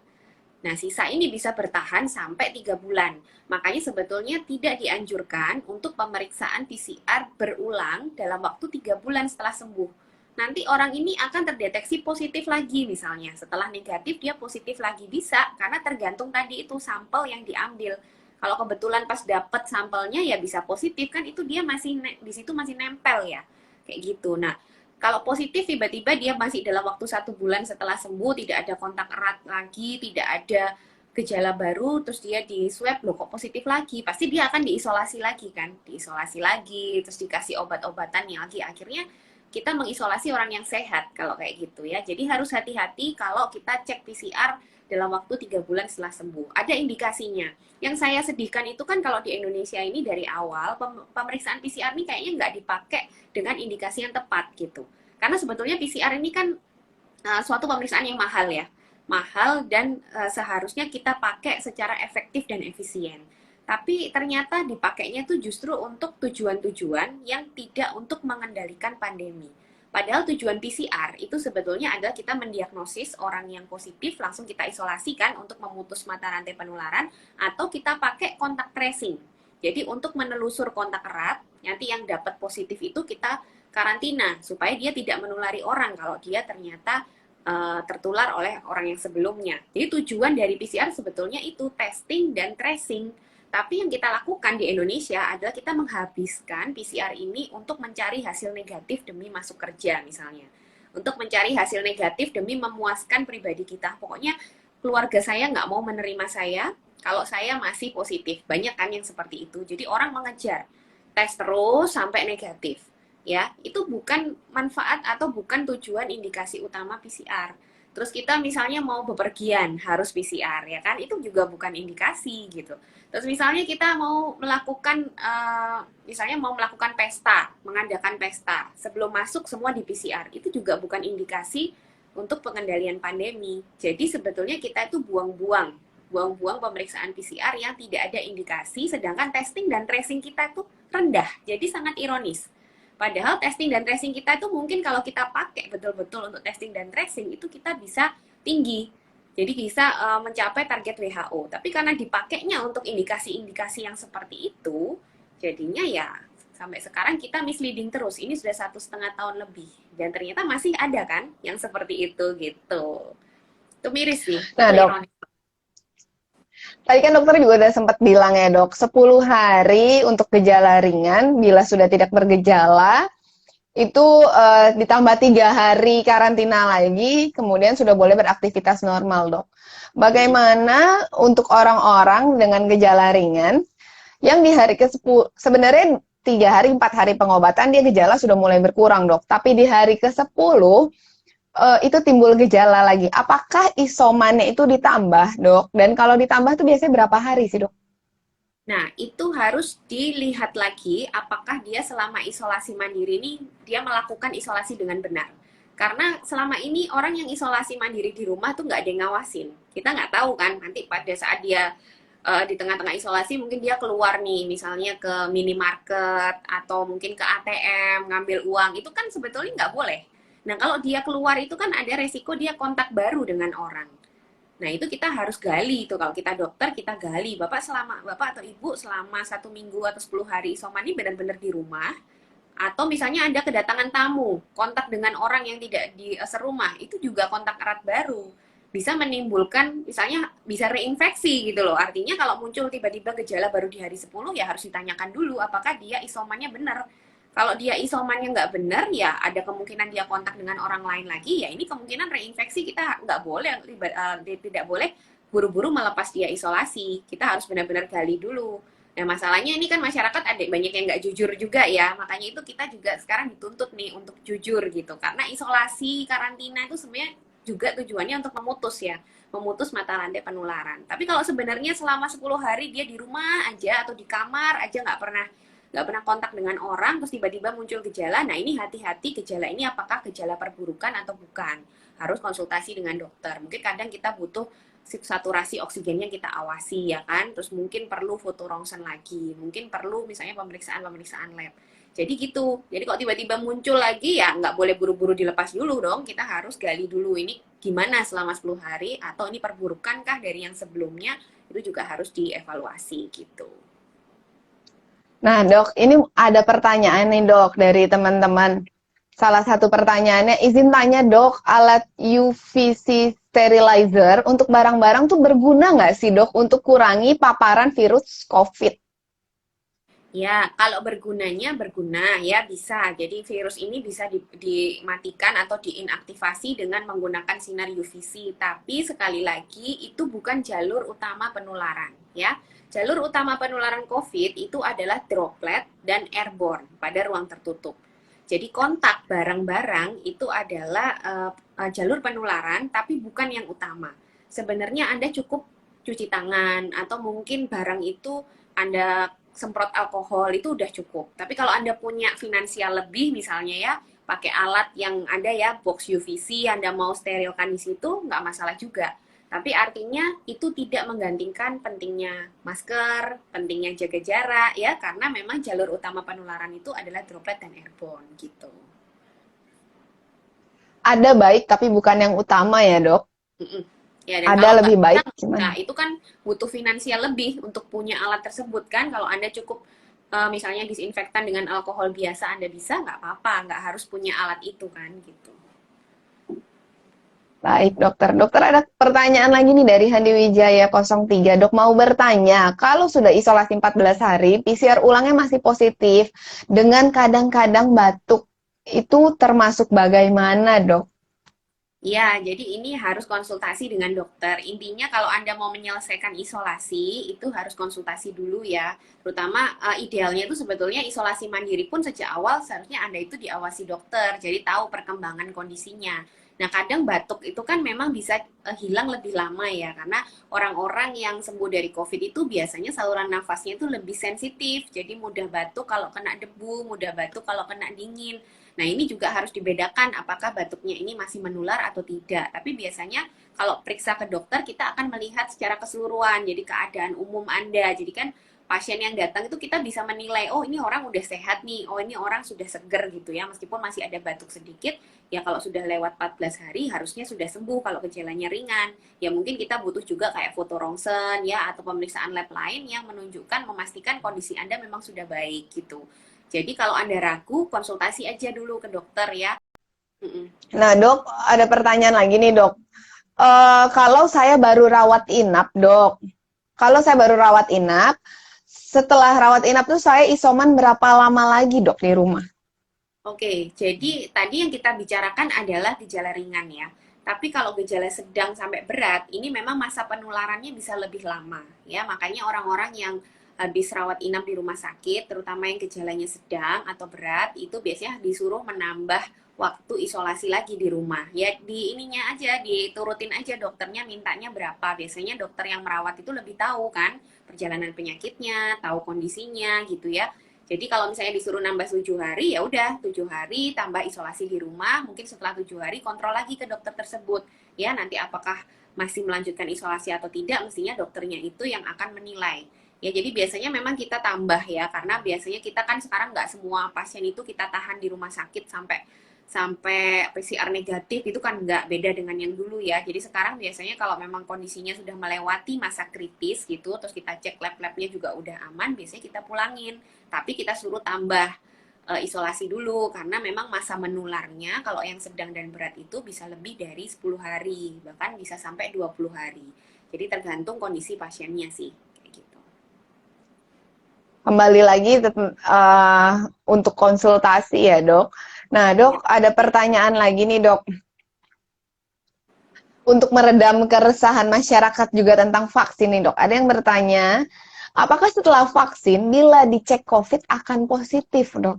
Nah, sisa ini bisa bertahan sampai 3 bulan. Makanya sebetulnya tidak dianjurkan untuk pemeriksaan PCR berulang dalam waktu 3 bulan setelah sembuh. Nanti orang ini akan terdeteksi positif lagi misalnya. Setelah negatif dia positif lagi bisa karena tergantung tadi itu sampel yang diambil. Kalau kebetulan pas dapat sampelnya ya bisa positif kan itu dia masih di situ masih nempel ya. Kayak gitu. Nah, kalau positif tiba-tiba dia masih dalam waktu 1 bulan setelah sembuh tidak ada kontak erat lagi, tidak ada gejala baru, terus dia di swab loh kok positif lagi, pasti dia akan diisolasi lagi kan, diisolasi lagi, terus dikasih obat-obatan yang lagi akhirnya kita mengisolasi orang yang sehat kalau kayak gitu ya. Jadi harus hati-hati kalau kita cek PCR dalam waktu 3 bulan setelah sembuh. Ada indikasinya. Yang saya sedihkan itu kan kalau di Indonesia ini dari awal pemeriksaan PCR ini kayaknya nggak dipakai dengan indikasi yang tepat gitu. Karena sebetulnya PCR ini kan suatu pemeriksaan yang mahal ya. Mahal dan seharusnya kita pakai secara efektif dan efisien. Tapi ternyata dipakainya itu justru untuk tujuan-tujuan yang tidak untuk mengendalikan pandemi. Padahal tujuan PCR itu sebetulnya adalah kita mendiagnosis orang yang positif, langsung kita isolasikan untuk memutus mata rantai penularan, atau kita pakai kontak tracing. Jadi untuk menelusur kontak erat, nanti yang dapat positif itu kita karantina, supaya dia tidak menulari orang kalau dia ternyata tertular oleh orang yang sebelumnya. Jadi tujuan dari PCR sebetulnya itu testing dan tracing. Tapi yang kita lakukan di Indonesia adalah kita menghabiskan PCR ini untuk mencari hasil negatif demi masuk kerja misalnya. Untuk mencari hasil negatif demi memuaskan pribadi kita. Pokoknya keluarga saya nggak mau menerima saya kalau saya masih positif. Banyak kan yang seperti itu. Jadi orang mengejar tes terus sampai negatif. Ya, itu bukan manfaat atau bukan tujuan indikasi utama PCR. Terus kita misalnya mau bepergian harus PCR ya kan, itu juga bukan indikasi gitu. Terus misalnya kita mau melakukan misalnya mau melakukan pesta, mengadakan pesta, sebelum masuk semua di PCR, itu juga bukan indikasi untuk pengendalian pandemi. Jadi sebetulnya kita itu buang-buang pemeriksaan PCR yang tidak ada indikasi, sedangkan testing dan tracing kita itu rendah. Jadi sangat ironis. Padahal testing dan tracing kita itu mungkin kalau kita pakai betul-betul untuk testing dan tracing itu kita bisa tinggi. Jadi bisa mencapai target WHO. Tapi karena dipakainya untuk indikasi-indikasi yang seperti itu, jadinya ya sampai sekarang kita misleading terus. Ini sudah 1,5 tahun lebih. Dan ternyata masih ada kan yang seperti itu gitu. Itu miris sih, itu Nah, Dok, ironis. tadi kan dokter juga udah sempat bilang ya, Dok, 10 hari untuk gejala ringan, bila sudah tidak bergejala, itu ditambah 3 hari karantina lagi, kemudian sudah boleh beraktivitas normal, Dok. Bagaimana untuk orang-orang dengan gejala ringan yang di hari ke-10, sebenarnya 3 hari, 4 hari pengobatan, dia gejala sudah mulai berkurang, Dok. Tapi di hari ke-10, itu timbul gejala lagi. Apakah isomannya itu ditambah, Dok? Dan kalau ditambah itu biasanya berapa hari sih, Dok? Nah, itu harus dilihat lagi apakah dia selama isolasi mandiri ini dia melakukan isolasi dengan benar. Karena selama ini orang yang isolasi mandiri di rumah tuh nggak ada yang ngawasin. Kita nggak tahu kan nanti pada saat dia di tengah-tengah isolasi mungkin dia keluar nih misalnya ke minimarket atau mungkin ke ATM ngambil uang itu kan sebetulnya nggak boleh. Nah, kalau dia keluar itu kan ada resiko dia kontak baru dengan orang. Nah, itu kita harus gali itu. Kalau kita dokter, kita gali. Bapak atau Ibu selama 1 minggu atau 10 hari isoman ini benar-benar di rumah. Atau misalnya ada kedatangan tamu, kontak dengan orang yang tidak di serumah, itu juga kontak erat baru. Bisa menimbulkan, misalnya bisa reinfeksi gitu loh. Artinya kalau muncul tiba-tiba gejala baru di hari 10, ya harus ditanyakan dulu apakah dia isomannya benar. Kalau dia isomannya nggak benar, ya ada kemungkinan dia kontak dengan orang lain lagi, ya ini kemungkinan reinfeksi kita nggak boleh, tidak boleh buru-buru melepas dia isolasi. Kita harus benar-benar gali dulu. Nah, masalahnya ini kan masyarakat ada banyak yang nggak jujur juga ya, makanya itu kita juga sekarang dituntut nih untuk jujur gitu. Karena isolasi, karantina itu sebenarnya juga tujuannya untuk memutus mata rantai penularan. Tapi kalau sebenarnya selama 10 hari dia di rumah aja atau di kamar aja nggak pernah kontak dengan orang, terus tiba-tiba muncul gejala, nah ini hati-hati gejala ini apakah gejala perburukan atau bukan. Harus konsultasi dengan dokter. Mungkin kadang kita butuh saturasi oksigennya kita awasi ya kan, terus mungkin perlu foto rongsen lagi, mungkin perlu misalnya pemeriksaan lab. Jadi gitu. Jadi kalau tiba-tiba muncul lagi ya nggak boleh buru-buru dilepas dulu dong. Kita harus gali dulu ini gimana selama 10 hari atau ini perburukankah dari yang sebelumnya, itu juga harus dievaluasi gitu. Nah, Dok, ini ada pertanyaan nih, Dok, dari teman-teman. Salah satu pertanyaannya, izin tanya, Dok, alat UVC sterilizer untuk barang-barang tuh berguna nggak sih, Dok, untuk kurangi paparan virus COVID? Ya, kalau berguna ya bisa. Jadi virus ini bisa dimatikan atau diinaktivasi dengan menggunakan sinar UVC. Tapi sekali lagi itu bukan jalur utama penularan ya. Jalur utama penularan COVID itu adalah droplet dan airborne pada ruang tertutup. Jadi kontak barang-barang itu adalah jalur penularan tapi bukan yang utama. Sebenarnya Anda cukup cuci tangan atau mungkin barang itu Anda semprot alkohol itu udah cukup. Tapi kalau Anda punya finansial lebih misalnya ya, pakai alat yang ada ya, box UVC, Anda mau sterilkan di situ, nggak masalah juga. Tapi artinya itu tidak menggantikan pentingnya masker, pentingnya jaga jarak ya, karena memang jalur utama penularan itu adalah droplet dan airborne gitu. Ada baik, tapi bukan yang utama ya, Dok? Mm-mm. Ya, dan Ada kalau nggak lebih bisa, baik, nah gimana? itu kan butuh finansial lebih untuk punya alat tersebut kan. Kalau Anda cukup misalnya disinfektan dengan alkohol biasa Anda bisa, nggak apa-apa, nggak harus punya alat itu kan gitu. Baik, dokter. Dokter, ada pertanyaan lagi nih dari Handi Wijaya 03. Dok, mau bertanya, kalau sudah isolasi 14 hari, PCR ulangnya masih positif, dengan kadang-kadang batuk, itu termasuk bagaimana, dok? Ya, jadi ini harus konsultasi dengan dokter. Intinya kalau Anda mau menyelesaikan isolasi, itu harus konsultasi dulu ya. Terutama idealnya itu sebetulnya isolasi mandiri pun sejak awal seharusnya Anda itu diawasi dokter, jadi tahu perkembangan kondisinya. Nah, kadang batuk itu kan memang bisa hilang lebih lama ya, karena orang-orang yang sembuh dari COVID itu biasanya saluran nafasnya itu lebih sensitif, jadi mudah batuk kalau kena debu, mudah batuk kalau kena dingin. Nah, ini juga harus dibedakan apakah batuknya ini masih menular atau tidak. Tapi biasanya kalau periksa ke dokter, kita akan melihat secara keseluruhan, jadi keadaan umum Anda. Jadi kan pasien yang datang itu kita bisa menilai, oh ini orang udah sehat nih, oh ini orang sudah seger gitu ya, meskipun masih ada batuk sedikit, ya kalau sudah lewat 14 hari harusnya sudah sembuh kalau gejalanya ringan. Ya mungkin kita butuh juga kayak foto rongsen ya atau pemeriksaan lab lain yang menunjukkan memastikan kondisi Anda memang sudah baik gitu. Jadi kalau Anda ragu, konsultasi aja dulu ke dokter ya. Nah, Dok, ada pertanyaan lagi nih, Dok. Kalau saya baru rawat inap, Dok. Kalau saya baru rawat inap, setelah rawat inap tuh saya isoman berapa lama lagi, Dok, di rumah? Oke, jadi tadi yang kita bicarakan adalah gejala ringan ya. Tapi kalau gejala sedang sampai berat, ini memang masa penularannya bisa lebih lama ya. Makanya orang-orang yang habis rawat inap di rumah sakit, terutama yang gejalanya sedang atau berat, itu biasanya disuruh menambah waktu isolasi lagi di rumah. Ya di ininya aja, diturutin aja dokternya mintanya berapa. Biasanya dokter yang merawat itu lebih tahu kan perjalanan penyakitnya, tahu kondisinya gitu ya. Jadi kalau misalnya disuruh nambah 7 hari, ya udah 7 hari tambah isolasi di rumah, mungkin setelah 7 hari kontrol lagi ke dokter tersebut. Ya, nanti apakah masih melanjutkan isolasi atau tidak, mestinya dokternya itu yang akan menilai. Ya, jadi biasanya memang kita tambah ya, karena biasanya kita kan sekarang nggak semua pasien itu kita tahan di rumah sakit sampai sampai PCR negatif, itu kan nggak beda dengan yang dulu ya. Jadi sekarang biasanya kalau memang kondisinya sudah melewati masa kritis gitu, terus kita cek lab-labnya juga udah aman, biasanya kita pulangin. Tapi kita suruh tambah isolasi dulu karena memang masa menularnya kalau yang sedang dan berat itu bisa lebih dari 10 hari, bahkan bisa sampai 20 hari. Jadi tergantung kondisi pasiennya sih, kayak gitu. Kembali lagi untuk konsultasi ya, Dok. Nah, Ya. Dok, ada pertanyaan lagi nih, Dok. Untuk meredam keresahan masyarakat juga tentang vaksin nih, Dok. Ada yang bertanya, apakah setelah vaksin bila dicek COVID akan positif, Dok?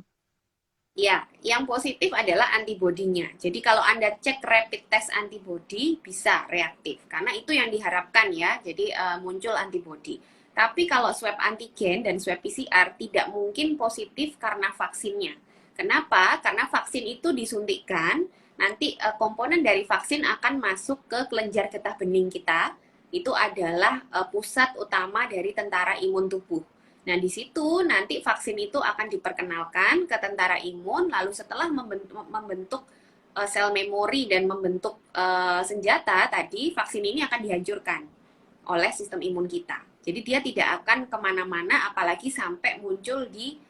Ya, yang positif adalah antibodinya. Jadi kalau Anda cek rapid test antibody bisa reaktif karena itu yang diharapkan ya. Jadi muncul antibody. Tapi kalau swab antigen dan swab PCR tidak mungkin positif karena vaksinnya. Kenapa? Karena vaksin itu disuntikkan, nanti komponen dari vaksin akan masuk ke kelenjar getah bening kita. Itu adalah pusat utama dari tentara imun tubuh. Nah, di situ nanti vaksin itu akan diperkenalkan ke tentara imun, lalu setelah membentuk sel memori dan membentuk senjata tadi, vaksin ini akan dihancurkan oleh sistem imun kita. Jadi dia tidak akan kemana-mana, apalagi sampai muncul di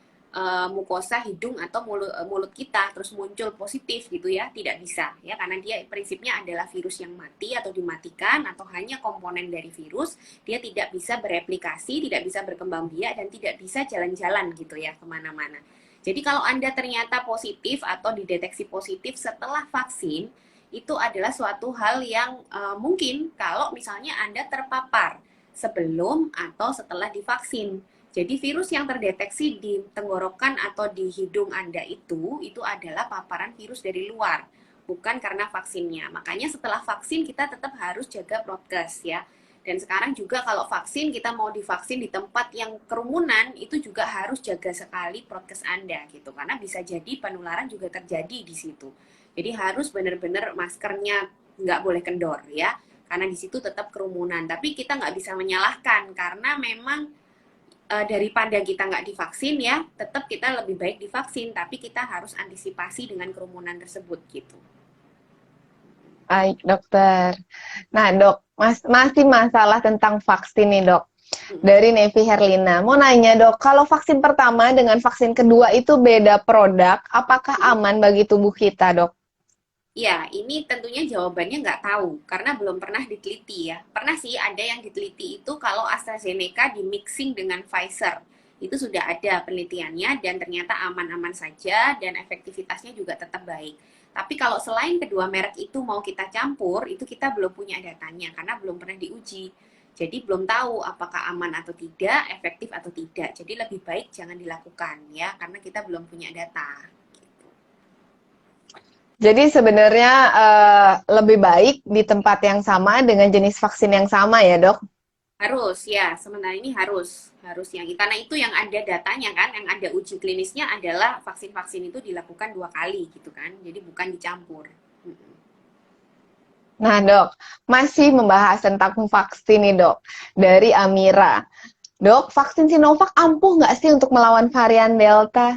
mukosa hidung atau mulut kita terus muncul positif gitu ya, tidak bisa ya, karena dia prinsipnya adalah virus yang mati atau dimatikan atau hanya komponen dari virus. Dia tidak bisa bereplikasi, tidak bisa berkembang biak dan tidak bisa jalan-jalan gitu ya kemana-mana. Jadi kalau Anda ternyata positif atau dideteksi positif setelah vaksin, itu adalah suatu hal yang mungkin kalau misalnya Anda terpapar sebelum atau setelah divaksin. Jadi virus yang terdeteksi di tenggorokan atau di hidung Anda itu adalah paparan virus dari luar, bukan karena vaksinnya. Makanya setelah vaksin kita tetap harus jaga prokes ya. Dan sekarang juga kalau vaksin, kita mau divaksin di tempat yang kerumunan, itu juga harus jaga sekali prokes Anda gitu. Karena bisa jadi penularan juga terjadi di situ. Jadi harus benar-benar maskernya nggak boleh kendor ya. Karena di situ tetap kerumunan. Tapi kita nggak bisa menyalahkan karena memang daripada kita nggak divaksin ya, tetap kita lebih baik divaksin, tapi kita harus antisipasi dengan kerumunan tersebut gitu. Baik, dokter. Nah, Dok, masih masalah tentang vaksin nih, Dok. Dari Nevi Herlina. Mau nanya, Dok, kalau vaksin pertama dengan vaksin kedua itu beda produk, apakah aman bagi tubuh kita, Dok? Ya, ini tentunya jawabannya nggak tahu, karena belum pernah diteliti ya. Pernah sih ada yang diteliti itu kalau AstraZeneca di mixing dengan Pfizer. Itu sudah ada penelitiannya dan ternyata aman-aman saja dan efektivitasnya juga tetap baik. Tapi kalau selain kedua merek itu mau kita campur, itu kita belum punya datanya karena belum pernah diuji. Jadi belum tahu apakah aman atau tidak, efektif atau tidak. Jadi lebih baik jangan dilakukan ya, karena kita belum punya data. Jadi sebenarnya lebih baik di tempat yang sama dengan jenis vaksin yang sama ya, Dok? Harus ya, sementara ini harus yang karena itu yang ada datanya kan, yang ada uji klinisnya adalah vaksin-vaksin itu dilakukan 2 kali gitu kan, jadi bukan dicampur. Nah, Dok, masih membahas tentang vaksin nih, Dok. Dari Amira. Dok, vaksin Sinovac ampuh nggak sih untuk melawan varian Delta?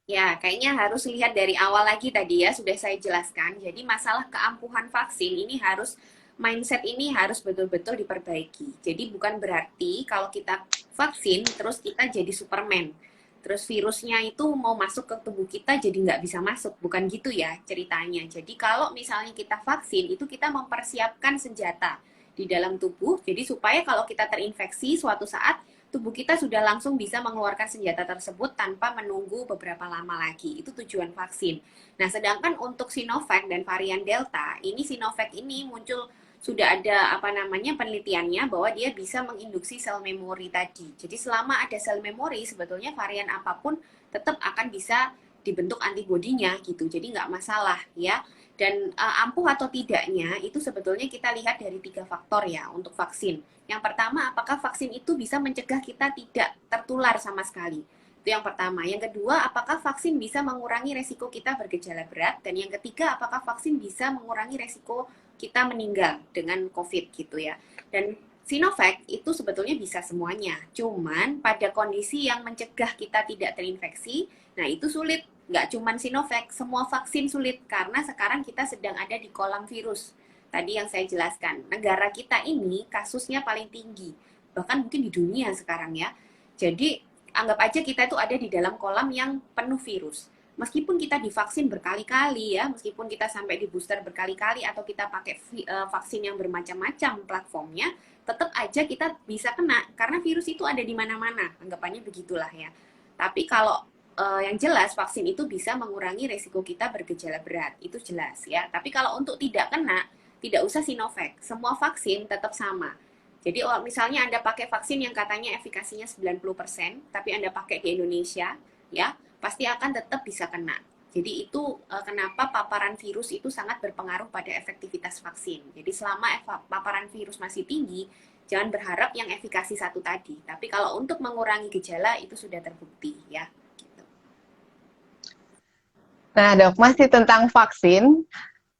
Ya, kayaknya harus lihat dari awal lagi tadi ya, sudah saya jelaskan. Jadi masalah keampuhan vaksin ini harus, mindset ini harus betul-betul diperbaiki. Jadi bukan berarti kalau kita vaksin, terus kita jadi Superman. Terus virusnya itu mau masuk ke tubuh kita jadi nggak bisa masuk. Bukan gitu ya ceritanya. Jadi kalau misalnya kita vaksin, itu kita mempersiapkan senjata di dalam tubuh. Jadi supaya kalau kita terinfeksi suatu saat, tubuh kita sudah langsung bisa mengeluarkan senjata tersebut tanpa menunggu beberapa lama lagi. Itu tujuan vaksin. Nah, sedangkan untuk Sinovac dan varian Delta, ini Sinovac ini muncul sudah ada apa namanya penelitiannya bahwa dia bisa menginduksi sel memori tadi. Jadi selama ada sel memori, sebetulnya varian apapun tetap akan bisa dibentuk antibodinya gitu. Jadi nggak masalah ya. Dan ampuh atau tidaknya itu sebetulnya kita lihat dari 3 faktor ya untuk vaksin. Yang pertama, apakah vaksin itu bisa mencegah kita tidak tertular sama sekali? Itu yang pertama. Yang kedua, apakah vaksin bisa mengurangi resiko kita bergejala berat? Dan yang ketiga, apakah vaksin bisa mengurangi resiko kita meninggal dengan COVID gitu ya. Dan Sinovac itu sebetulnya bisa semuanya. Cuman pada kondisi yang mencegah kita tidak terinfeksi, nah itu sulit. Nggak cuman Sinovac, semua vaksin sulit karena sekarang kita sedang ada di kolam virus. Tadi yang saya jelaskan, negara kita ini kasusnya paling tinggi, bahkan mungkin di dunia sekarang ya. Jadi anggap aja kita itu ada di dalam kolam yang penuh virus. Meskipun kita divaksin berkali-kali ya, meskipun kita sampai di booster berkali-kali atau kita pakai vaksin yang bermacam-macam platformnya, tetap aja kita bisa kena karena virus itu ada di mana-mana. Anggapannya begitulah ya. Tapi kalau yang jelas vaksin itu bisa mengurangi resiko kita bergejala berat, itu jelas ya. Tapi kalau untuk tidak kena, tidak usah Sinovac. Semua vaksin tetap sama. Jadi misalnya Anda pakai vaksin yang katanya efikasinya 90%, tapi Anda pakai di Indonesia, ya, pasti akan tetap bisa kena. Jadi itu kenapa paparan virus itu sangat berpengaruh pada efektivitas vaksin. Jadi selama paparan virus masih tinggi, jangan berharap yang efikasi satu tadi. Tapi kalau untuk mengurangi gejala itu sudah terbukti ya. Nah, Dok, masih tentang vaksin.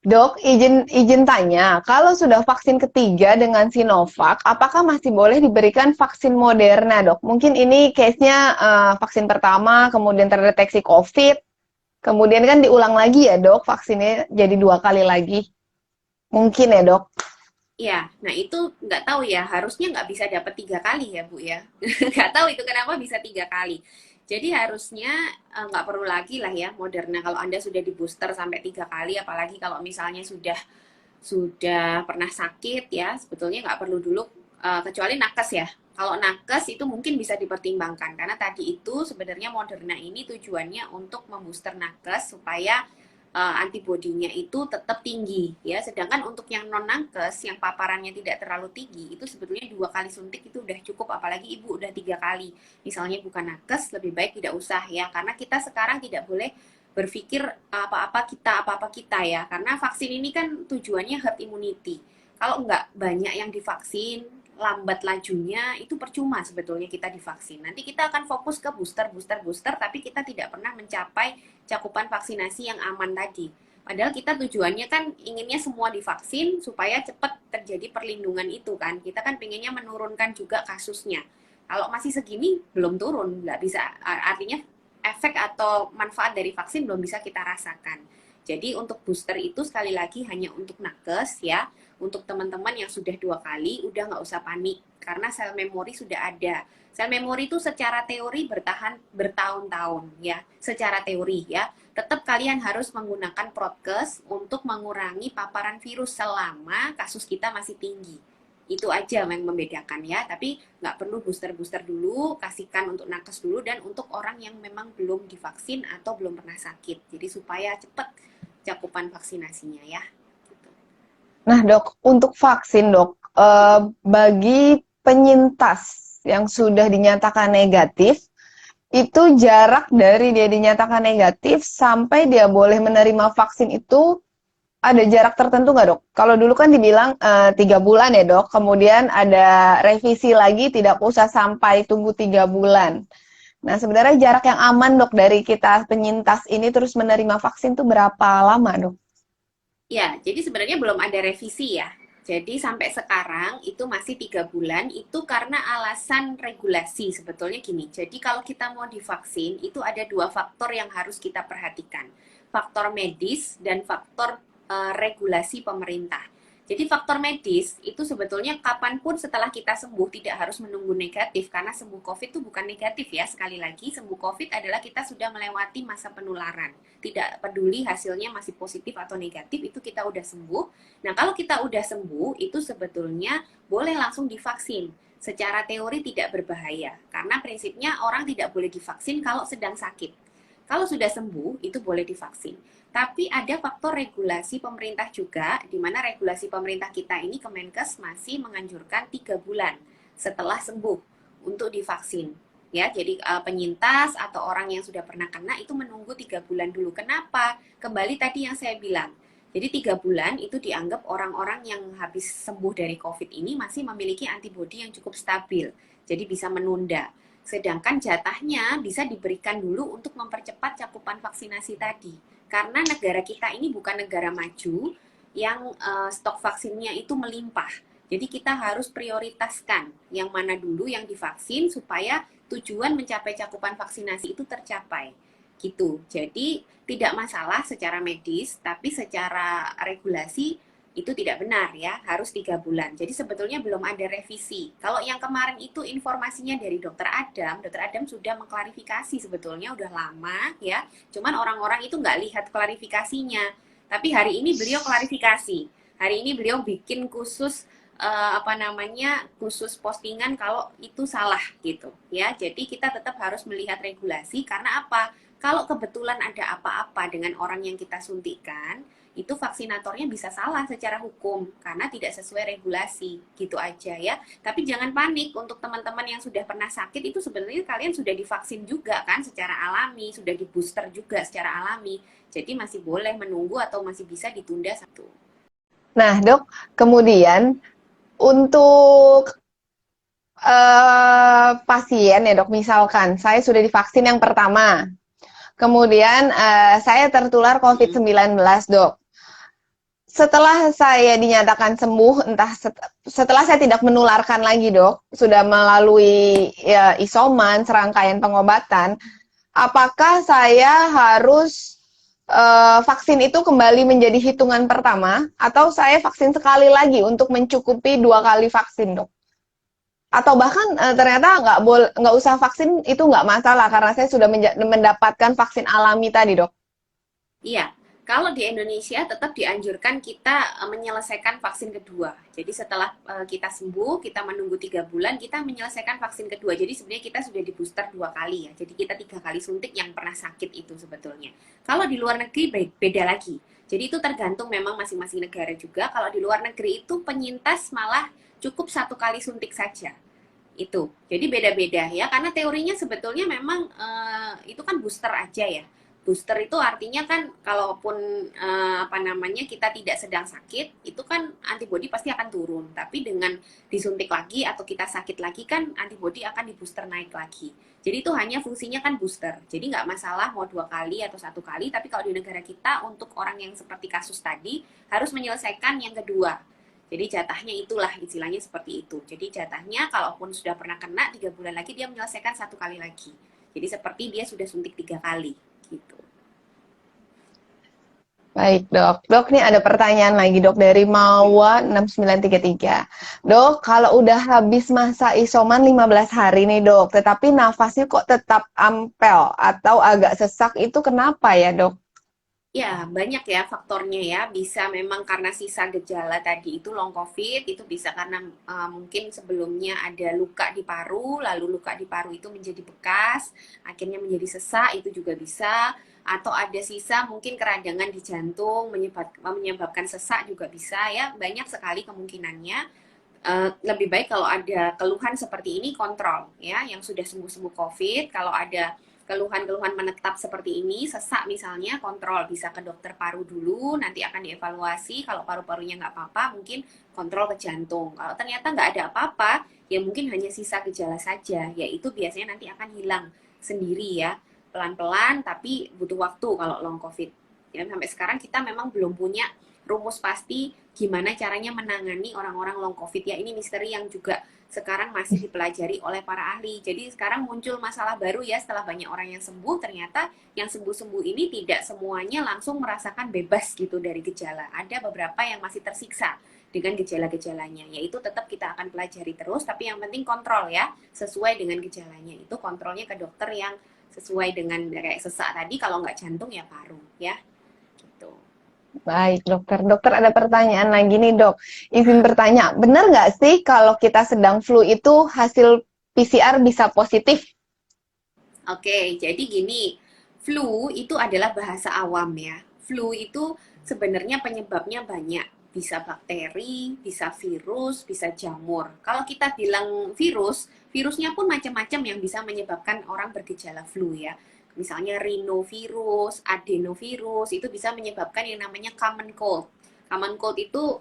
Dok, izin tanya, kalau sudah vaksin ketiga dengan Sinovac, apakah masih boleh diberikan vaksin Moderna, Dok? Mungkin ini case-nya vaksin pertama, kemudian terdeteksi COVID, kemudian kan diulang lagi ya, Dok, vaksinnya jadi 2 kali lagi. Mungkin ya, Dok? Ya, nah itu nggak tahu ya, harusnya nggak bisa dapat 3 kali ya Bu ya. Nggak tahu itu kenapa bisa 3 kali. Jadi harusnya nggak perlu lagi lah ya Moderna kalau Anda sudah di booster sampai 3 kali, apalagi kalau misalnya sudah pernah sakit ya, sebetulnya nggak perlu dulu kecuali nakes ya. Kalau nakes itu mungkin bisa dipertimbangkan karena tadi itu sebenarnya Moderna ini tujuannya untuk membooster nakes supaya antibodinya itu tetap tinggi ya. Sedangkan untuk yang non nakes yang paparannya tidak terlalu tinggi itu sebetulnya 2 kali suntik itu udah cukup, apalagi ibu udah 3 kali. Misalnya bukan nakes lebih baik tidak usah ya, karena kita sekarang tidak boleh berpikir apa-apa kita ya, karena vaksin ini kan tujuannya herd immunity. Kalau nggak banyak yang divaksin, lambat lajunya, itu percuma sebetulnya kita divaksin. Nanti kita akan fokus ke booster, tapi kita tidak pernah mencapai cakupan vaksinasi yang aman tadi. Padahal kita tujuannya kan inginnya semua divaksin supaya cepat terjadi perlindungan itu kan. Kita kan pengennya menurunkan juga kasusnya. Kalau masih segini belum turun, nggak bisa. Artinya efek atau manfaat dari vaksin belum bisa kita rasakan. Jadi untuk booster itu sekali lagi hanya untuk nakes ya. Untuk teman-teman yang sudah 2 kali, udah nggak usah panik karena sel memori sudah ada. Sel memori itu secara teori bertahan bertahun-tahun ya, secara teori ya. Tetap kalian harus menggunakan prokes untuk mengurangi paparan virus selama kasus kita masih tinggi. Itu aja yang membedakan ya, tapi nggak perlu booster-booster dulu, kasihkan untuk nakes dulu dan untuk orang yang memang belum divaksin atau belum pernah sakit. Jadi supaya cepat cakupan vaksinasinya ya. Nah, Dok, untuk vaksin, Dok, bagi penyintas yang sudah dinyatakan negatif, itu jarak dari dia dinyatakan negatif sampai dia boleh menerima vaksin itu ada jarak tertentu nggak, Dok? Kalau dulu kan dibilang 3 bulan ya, Dok, kemudian ada revisi lagi tidak usah sampai tunggu 3 bulan. Nah, sebenarnya jarak yang aman, Dok, dari kita penyintas ini terus menerima vaksin itu berapa lama, Dok? Ya, jadi sebenarnya belum ada revisi ya. Jadi sampai sekarang itu masih 3 bulan, itu karena alasan regulasi sebetulnya gini. Jadi kalau kita mau divaksin, itu ada 2 faktor yang harus kita perhatikan. Faktor medis dan faktor regulasi pemerintah. Jadi faktor medis itu sebetulnya kapanpun setelah kita sembuh, tidak harus menunggu negatif, karena sembuh COVID itu bukan negatif ya. Sekali lagi, sembuh COVID adalah kita sudah melewati masa penularan. Tidak peduli hasilnya masih positif atau negatif, itu kita udah sembuh. Nah, kalau kita udah sembuh, itu sebetulnya boleh langsung divaksin. Secara teori tidak berbahaya, karena prinsipnya orang tidak boleh divaksin kalau sedang sakit. Kalau sudah sembuh, itu boleh divaksin. Tapi ada faktor regulasi pemerintah juga, di mana regulasi pemerintah kita ini, Kemenkes masih menganjurkan 3 bulan setelah sembuh untuk divaksin. Ya, jadi penyintas atau orang yang sudah pernah kena itu menunggu 3 bulan dulu. Kenapa? Kembali tadi yang saya bilang. Jadi 3 bulan itu dianggap orang-orang yang habis sembuh dari COVID ini masih memiliki antibodi yang cukup stabil. Jadi bisa menunda. Sedangkan jatahnya bisa diberikan dulu untuk mempercepat cakupan vaksinasi tadi. Karena negara kita ini bukan negara maju yang stok vaksinnya itu melimpah. Jadi kita harus prioritaskan yang mana dulu yang divaksin supaya tujuan mencapai cakupan vaksinasi itu tercapai. Gitu. Jadi tidak masalah secara medis, tapi secara regulasi itu tidak benar ya, harus 3 bulan. Jadi sebetulnya belum ada revisi. Kalau yang kemarin itu informasinya dari Dokter Adam sudah mengklarifikasi sebetulnya udah lama ya. Cuman orang-orang itu nggak lihat klarifikasinya. Tapi hari ini beliau klarifikasi. Hari ini beliau bikin khusus khusus postingan kalau itu salah gitu ya. Jadi kita tetap harus melihat regulasi karena apa? Kalau kebetulan ada apa-apa dengan orang yang kita suntikan, itu vaksinatornya bisa salah secara hukum karena tidak sesuai regulasi gitu aja ya. Tapi jangan panik untuk teman-teman yang sudah pernah sakit, itu sebenarnya kalian sudah divaksin juga kan secara alami, sudah di booster juga secara alami. Jadi masih boleh menunggu atau masih bisa ditunda satu. Nah, Dok, kemudian untuk pasien ya, Dok, misalkan saya sudah divaksin yang pertama, kemudian saya tertular COVID-19, Dok. Setelah saya dinyatakan sembuh, entah setelah saya tidak menularkan lagi, Dok, sudah melalui ya, isoman, serangkaian pengobatan, apakah saya harus vaksin itu kembali menjadi hitungan pertama, atau saya vaksin sekali lagi untuk mencukupi 2 kali vaksin, Dok? Atau bahkan ternyata nggak usah vaksin itu nggak masalah karena saya sudah mendapatkan vaksin alami tadi, Dok. Iya, kalau di Indonesia tetap dianjurkan kita menyelesaikan vaksin kedua. Jadi setelah kita sembuh, kita menunggu 3 bulan, kita menyelesaikan vaksin kedua. Jadi sebenarnya kita sudah di booster 2 kali ya. Jadi kita 3 kali suntik yang pernah sakit itu sebetulnya. Kalau di luar negeri beda lagi. Jadi itu tergantung memang masing-masing negara juga. Kalau di luar negeri itu penyintas malah cukup 1 kali suntik saja. Itu. Jadi beda-beda ya. Karena teorinya sebetulnya memang itu kan booster aja ya. Booster itu artinya kan kalaupun kita tidak sedang sakit, itu kan antibodi pasti akan turun. Tapi dengan disuntik lagi atau kita sakit lagi kan antibodi akan di booster naik lagi. Jadi itu hanya fungsinya kan booster. Jadi nggak masalah mau 2 kali atau 1 kali. Tapi kalau di negara kita untuk orang yang seperti kasus tadi harus menyelesaikan yang kedua. Jadi jatahnya itulah istilahnya seperti itu. Jadi jatahnya kalaupun sudah pernah kena 3 bulan lagi dia menyelesaikan 1 kali lagi. Jadi seperti dia sudah suntik 3 kali. Gitu. Baik, Dok. Dok, nih ada pertanyaan lagi, Dok, dari Mawa 6933. Dok, kalau udah habis masa isoman 15 hari nih, Dok, tetapi nafasnya kok tetap ampel atau agak sesak, itu kenapa ya, Dok? Ya, banyak ya faktornya ya. Bisa memang karena sisa gejala tadi itu long COVID, itu bisa karena mungkin sebelumnya ada luka di paru, lalu luka di paru itu menjadi bekas, akhirnya menjadi sesak, itu juga bisa. Atau ada sisa mungkin keradangan di jantung, menyebabkan sesak juga bisa ya. Banyak sekali kemungkinannya. Lebih baik kalau ada keluhan seperti ini kontrol ya, yang sudah sembuh-sembuh COVID. Kalau ada keluhan-keluhan menetap seperti ini, sesak misalnya, kontrol, bisa ke dokter paru dulu, nanti akan dievaluasi. Kalau paru-parunya nggak apa-apa, mungkin kontrol ke jantung. Kalau ternyata nggak ada apa-apa, ya mungkin hanya sisa gejala saja, yaitu biasanya nanti akan hilang sendiri ya, pelan-pelan, tapi butuh waktu kalau long COVID. Ya, sampai sekarang kita memang belum punya rumus pasti gimana caranya menangani orang-orang long COVID ya. Ini misteri yang juga sekarang masih dipelajari oleh para ahli. Jadi sekarang muncul masalah baru ya, setelah banyak orang yang sembuh, ternyata yang sembuh-sembuh ini tidak semuanya langsung merasakan bebas gitu dari gejala. Ada beberapa yang masih tersiksa dengan gejala-gejalanya, yaitu tetap kita akan pelajari terus, tapi yang penting kontrol ya, sesuai dengan gejalanya. Itu kontrolnya ke dokter yang sesuai dengan kayak sesak tadi, kalau nggak jantung ya paru ya, gitu. Baik, dokter. Dokter ada pertanyaan lagi nih, dok. Izin bertanya, benar nggak sih kalau kita sedang flu itu hasil PCR bisa positif? Oke, jadi gini, flu itu adalah bahasa awam ya. Flu itu sebenarnya penyebabnya banyak. Bisa bakteri, bisa virus, bisa jamur. Kalau kita bilang virus, virusnya pun macam-macam yang bisa menyebabkan orang bergejala flu ya. Misalnya rhinovirus, adenovirus, itu bisa menyebabkan yang namanya common cold. Common cold itu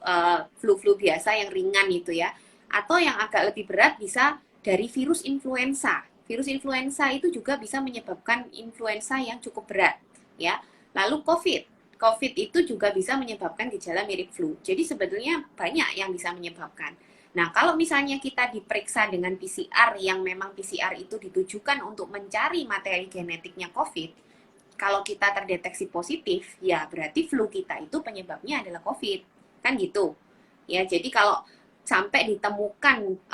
flu-flu biasa yang ringan itu ya. Atau yang agak lebih berat bisa dari virus influenza. Virus influenza itu juga bisa menyebabkan influenza yang cukup berat ya. Lalu COVID. COVID itu juga bisa menyebabkan gejala mirip flu. Jadi sebetulnya banyak yang bisa menyebabkan. Nah, kalau misalnya kita diperiksa dengan PCR yang memang PCR itu ditujukan untuk mencari materi genetiknya COVID, kalau kita terdeteksi positif, ya berarti flu kita itu penyebabnya adalah COVID. Kan gitu. Ya, jadi kalau sampai ditemukan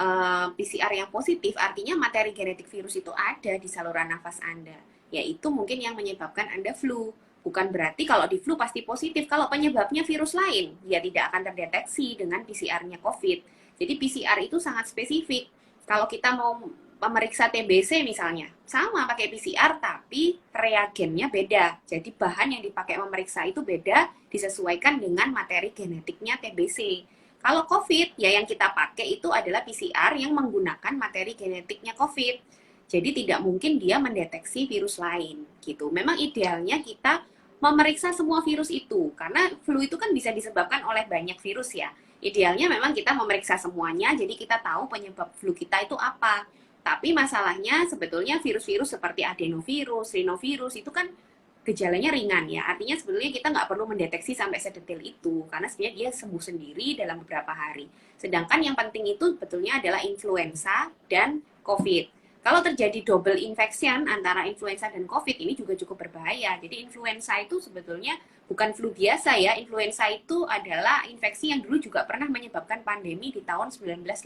PCR yang positif, artinya materi genetik virus itu ada di saluran nafas Anda. Yaitu mungkin yang menyebabkan Anda flu. Bukan berarti kalau di flu pasti positif. Kalau penyebabnya virus lain, ya tidak akan terdeteksi dengan PCR-nya COVID. Jadi PCR itu sangat spesifik. Kalau kita mau memeriksa TBC misalnya, sama pakai PCR tapi reagennya beda. Jadi bahan yang dipakai memeriksa itu beda, disesuaikan dengan materi genetiknya TBC. Kalau COVID, ya yang kita pakai itu adalah PCR yang menggunakan materi genetiknya COVID. Jadi tidak mungkin dia mendeteksi virus lain gitu. Memang idealnya kita memeriksa semua virus itu, karena flu itu kan bisa disebabkan oleh banyak virus ya. Idealnya memang kita memeriksa semuanya, jadi kita tahu penyebab flu kita itu apa. Tapi masalahnya sebetulnya virus-virus seperti adenovirus, rhinovirus itu kan gejalanya ringan ya. Artinya sebetulnya kita nggak perlu mendeteksi sampai sedetail itu, karena sebenarnya dia sembuh sendiri dalam beberapa hari. Sedangkan yang penting itu sebetulnya adalah influenza dan COVID. Kalau terjadi double infection antara influenza dan COVID, ini juga cukup berbahaya. Jadi influenza itu sebetulnya bukan flu biasa ya. Influenza itu adalah infeksi yang dulu juga pernah menyebabkan pandemi di tahun 1918.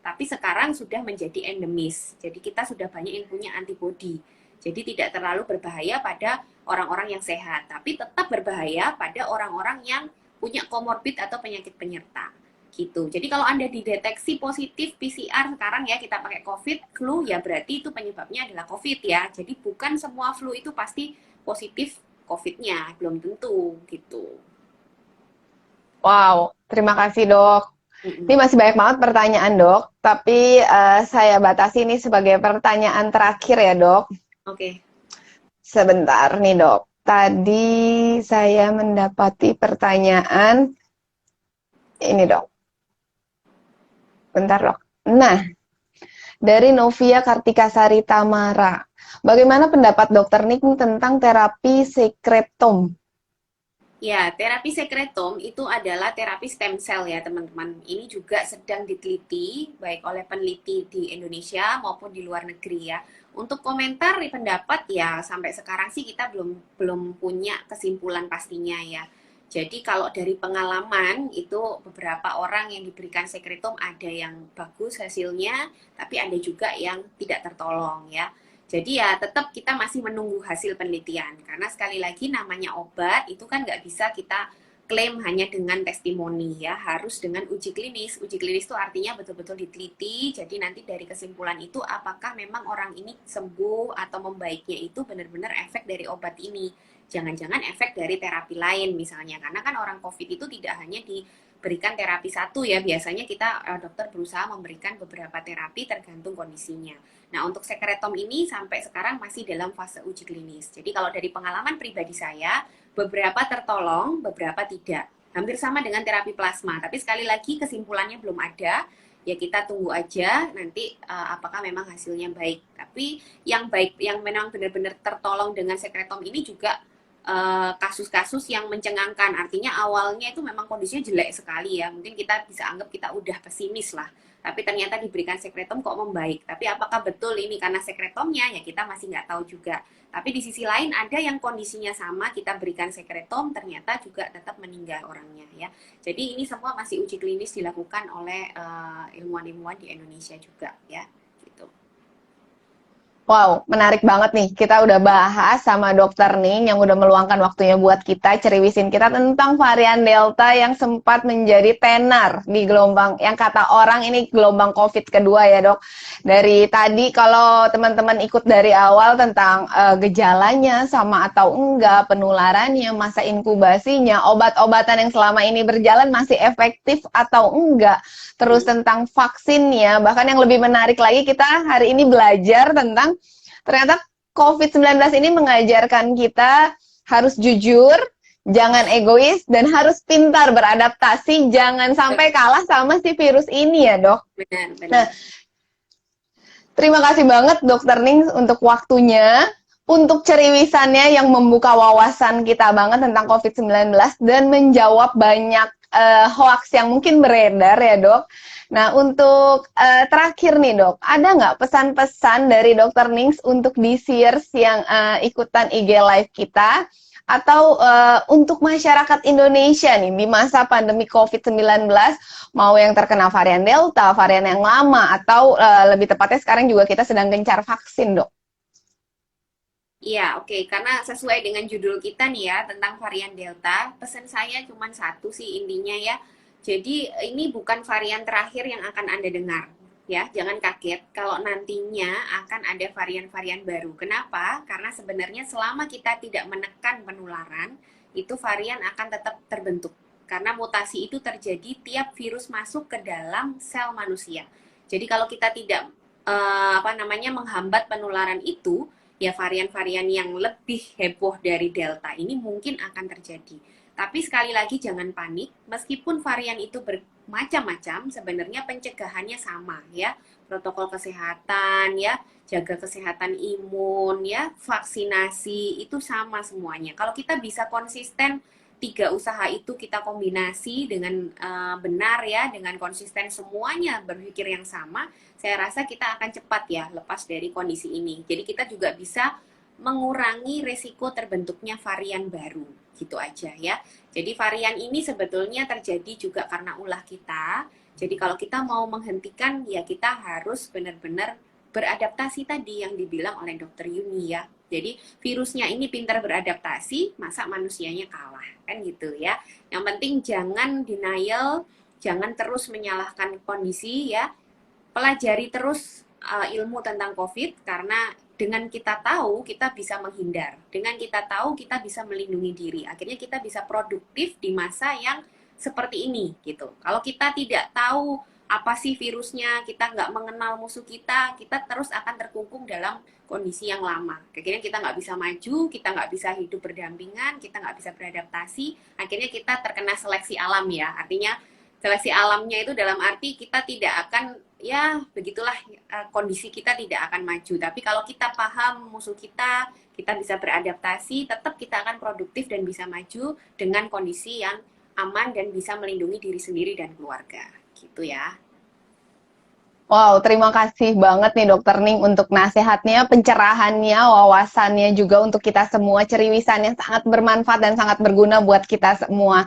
Tapi sekarang sudah menjadi endemis. Jadi kita sudah banyak yang punya antibodi. Jadi tidak terlalu berbahaya pada orang-orang yang sehat, tapi tetap berbahaya pada orang-orang yang punya komorbid atau penyakit penyerta. Gitu. Jadi kalau Anda dideteksi positif PCR sekarang ya, kita pakai COVID, flu, ya berarti itu penyebabnya adalah COVID ya. Jadi bukan semua flu itu pasti positif COVID-nya, belum tentu gitu. Wow, terima kasih, dok. Ini masih banyak banget pertanyaan, dok. Tapi saya batasi ini sebagai pertanyaan terakhir ya, dok. Oke. Sebentar nih, dok. Tadi saya mendapati pertanyaan ini, dok. Bentar, dok. Nah, dari Novia Kartikasari Tamara. Bagaimana pendapat dokter Nick tentang terapi sekretom? Ya, terapi sekretom itu adalah terapi stem cell ya teman-teman. Ini juga sedang diteliti baik oleh peneliti di Indonesia maupun di luar negeri ya. Untuk komentar pendapat ya sampai sekarang sih kita belum punya kesimpulan pastinya ya. Jadi kalau dari pengalaman itu beberapa orang yang diberikan sekretom ada yang bagus hasilnya, tapi ada juga yang tidak tertolong ya. Jadi ya tetap kita masih menunggu hasil penelitian. Karena sekali lagi namanya obat itu kan nggak bisa kita klaim hanya dengan testimoni ya. Harus dengan uji klinis. Uji klinis itu artinya betul-betul diteliti. Jadi nanti dari kesimpulan itu apakah memang orang ini sembuh atau membaiknya itu benar-benar efek dari obat ini. Jangan-jangan efek dari terapi lain misalnya. Karena kan orang COVID itu tidak hanya diberikan terapi satu ya. Biasanya kita dokter berusaha memberikan beberapa terapi tergantung kondisinya. Nah, untuk sekretom ini sampai sekarang masih dalam fase uji klinis. Jadi kalau dari pengalaman pribadi saya, beberapa tertolong, beberapa tidak. Hampir sama dengan terapi plasma, tapi sekali lagi kesimpulannya belum ada. Ya kita tunggu aja nanti apakah memang hasilnya baik. Tapi yang baik, yang memang benar-benar tertolong dengan sekretom ini juga kasus-kasus yang mencengangkan. Artinya awalnya itu memang kondisinya jelek sekali ya. Mungkin kita bisa anggap kita udah pesimis lah. Tapi ternyata diberikan sekretom kok membaik. Tapi apakah betul ini karena sekretomnya? Ya kita masih nggak tahu juga. Tapi di sisi lain ada yang kondisinya sama, kita berikan sekretom, ternyata juga tetap meninggal orangnya ya. Jadi ini semua masih uji klinis dilakukan oleh ilmuwan-ilmuwan di Indonesia juga ya. Gitu. Wow, menarik banget nih. Kita udah bahas sama dokter nih yang udah meluangkan waktunya buat kita ceriwisin kita tentang varian Delta yang sempat menjadi tenar di gelombang yang kata orang ini gelombang COVID kedua ya, Dok. Dari tadi kalau teman-teman ikut dari awal tentang gejalanya sama atau enggak, penularannya, masa inkubasinya, obat-obatan yang selama ini berjalan masih efektif atau enggak. Terus tentang vaksinnya, bahkan yang lebih menarik lagi kita hari ini belajar tentang ternyata COVID-19 ini mengajarkan kita harus jujur, jangan egois, dan harus pintar beradaptasi, jangan sampai kalah sama si virus ini ya, Dok. Benar, benar. Nah, terima kasih banget Dokter Ning untuk waktunya, untuk ceriwisannya yang membuka wawasan kita banget tentang COVID-19 dan menjawab banyak hoax yang mungkin beredar ya, Dok. Nah, untuk terakhir nih, Dok, ada nggak pesan-pesan dari Dokter Nings untuk DCers yang ikutan IG Live kita atau untuk masyarakat Indonesia nih di masa pandemi COVID-19, mau yang terkena varian Delta, varian yang lama, atau lebih tepatnya sekarang juga kita sedang gencar vaksin, Dok? Iya, oke. Karena sesuai dengan judul kita nih ya, tentang varian Delta, pesan saya cuma satu sih intinya ya. Jadi ini bukan varian terakhir yang akan Anda dengar. Ya, jangan kaget kalau nantinya akan ada varian-varian baru. Kenapa? Karena sebenarnya selama kita tidak menekan penularan, itu varian akan tetap terbentuk. Karena mutasi itu terjadi tiap virus masuk ke dalam sel manusia. Jadi kalau kita tidak menghambat penularan itu, ya varian-varian yang lebih heboh dari Delta ini mungkin akan terjadi. Tapi sekali lagi jangan panik, meskipun varian itu bermacam-macam, sebenarnya pencegahannya sama ya. Protokol kesehatan ya, jaga kesehatan imun ya, vaksinasi itu sama semuanya. Kalau kita bisa konsisten tiga usaha itu kita kombinasi dengan benar ya, dengan konsisten semuanya berpikir yang sama, saya rasa kita akan cepat ya lepas dari kondisi ini. Jadi kita juga bisa mengurangi resiko terbentuknya varian baru, gitu aja ya. Jadi varian ini sebetulnya terjadi juga karena ulah kita. Jadi kalau kita mau menghentikan, ya kita harus benar-benar beradaptasi tadi yang dibilang oleh Dokter Yuni ya. Jadi virusnya ini pintar beradaptasi, masa manusianya kalah, kan gitu ya. Yang penting jangan denial, jangan terus menyalahkan kondisi ya. Pelajari terus ilmu tentang COVID, karena dengan kita tahu kita bisa menghindar, dengan kita tahu kita bisa melindungi diri, akhirnya kita bisa produktif di masa yang seperti ini gitu. Kalau kita tidak tahu apa sih virusnya, kita nggak mengenal musuh kita terus akan terkungkung dalam kondisi yang lama. Akhirnya kita nggak bisa maju, kita nggak bisa hidup berdampingan, kita nggak bisa beradaptasi, akhirnya kita terkena seleksi alam ya. Artinya seleksi alamnya itu dalam arti kita tidak akan, ya begitulah, kondisi kita tidak akan maju. Tapi kalau kita paham musuh kita bisa beradaptasi, tetap kita akan produktif dan bisa maju dengan kondisi yang aman dan bisa melindungi diri sendiri dan keluarga. Gitu ya. Wow, terima kasih banget nih Dokter Ning untuk nasihatnya, pencerahannya, wawasannya juga untuk kita semua, ceriwisan yang sangat bermanfaat dan sangat berguna buat kita semua.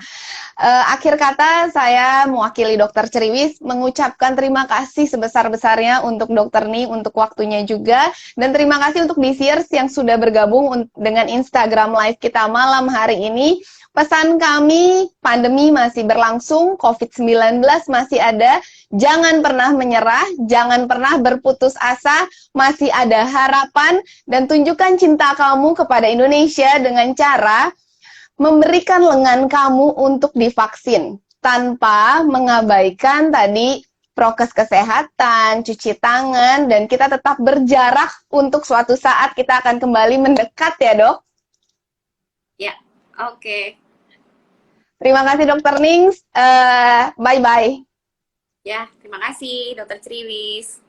Akhir kata, saya mewakili Dokter Ceriwis mengucapkan terima kasih sebesar-besarnya untuk Dokter Ning, untuk waktunya juga, dan terima kasih untuk DCers yang sudah bergabung dengan Instagram Live kita malam hari ini. Pesan kami, pandemi masih berlangsung, COVID-19 masih ada, jangan pernah menyerah, jangan pernah berputus asa, masih ada harapan, dan tunjukkan cinta kamu kepada Indonesia dengan cara memberikan lengan kamu untuk divaksin, tanpa mengabaikan tadi prokes kesehatan, cuci tangan, dan kita tetap berjarak untuk suatu saat kita akan kembali mendekat ya, Dok? Ya, oke. Terima kasih Dokter Nings. Bye-bye. Ya, terima kasih Dokter Triwis.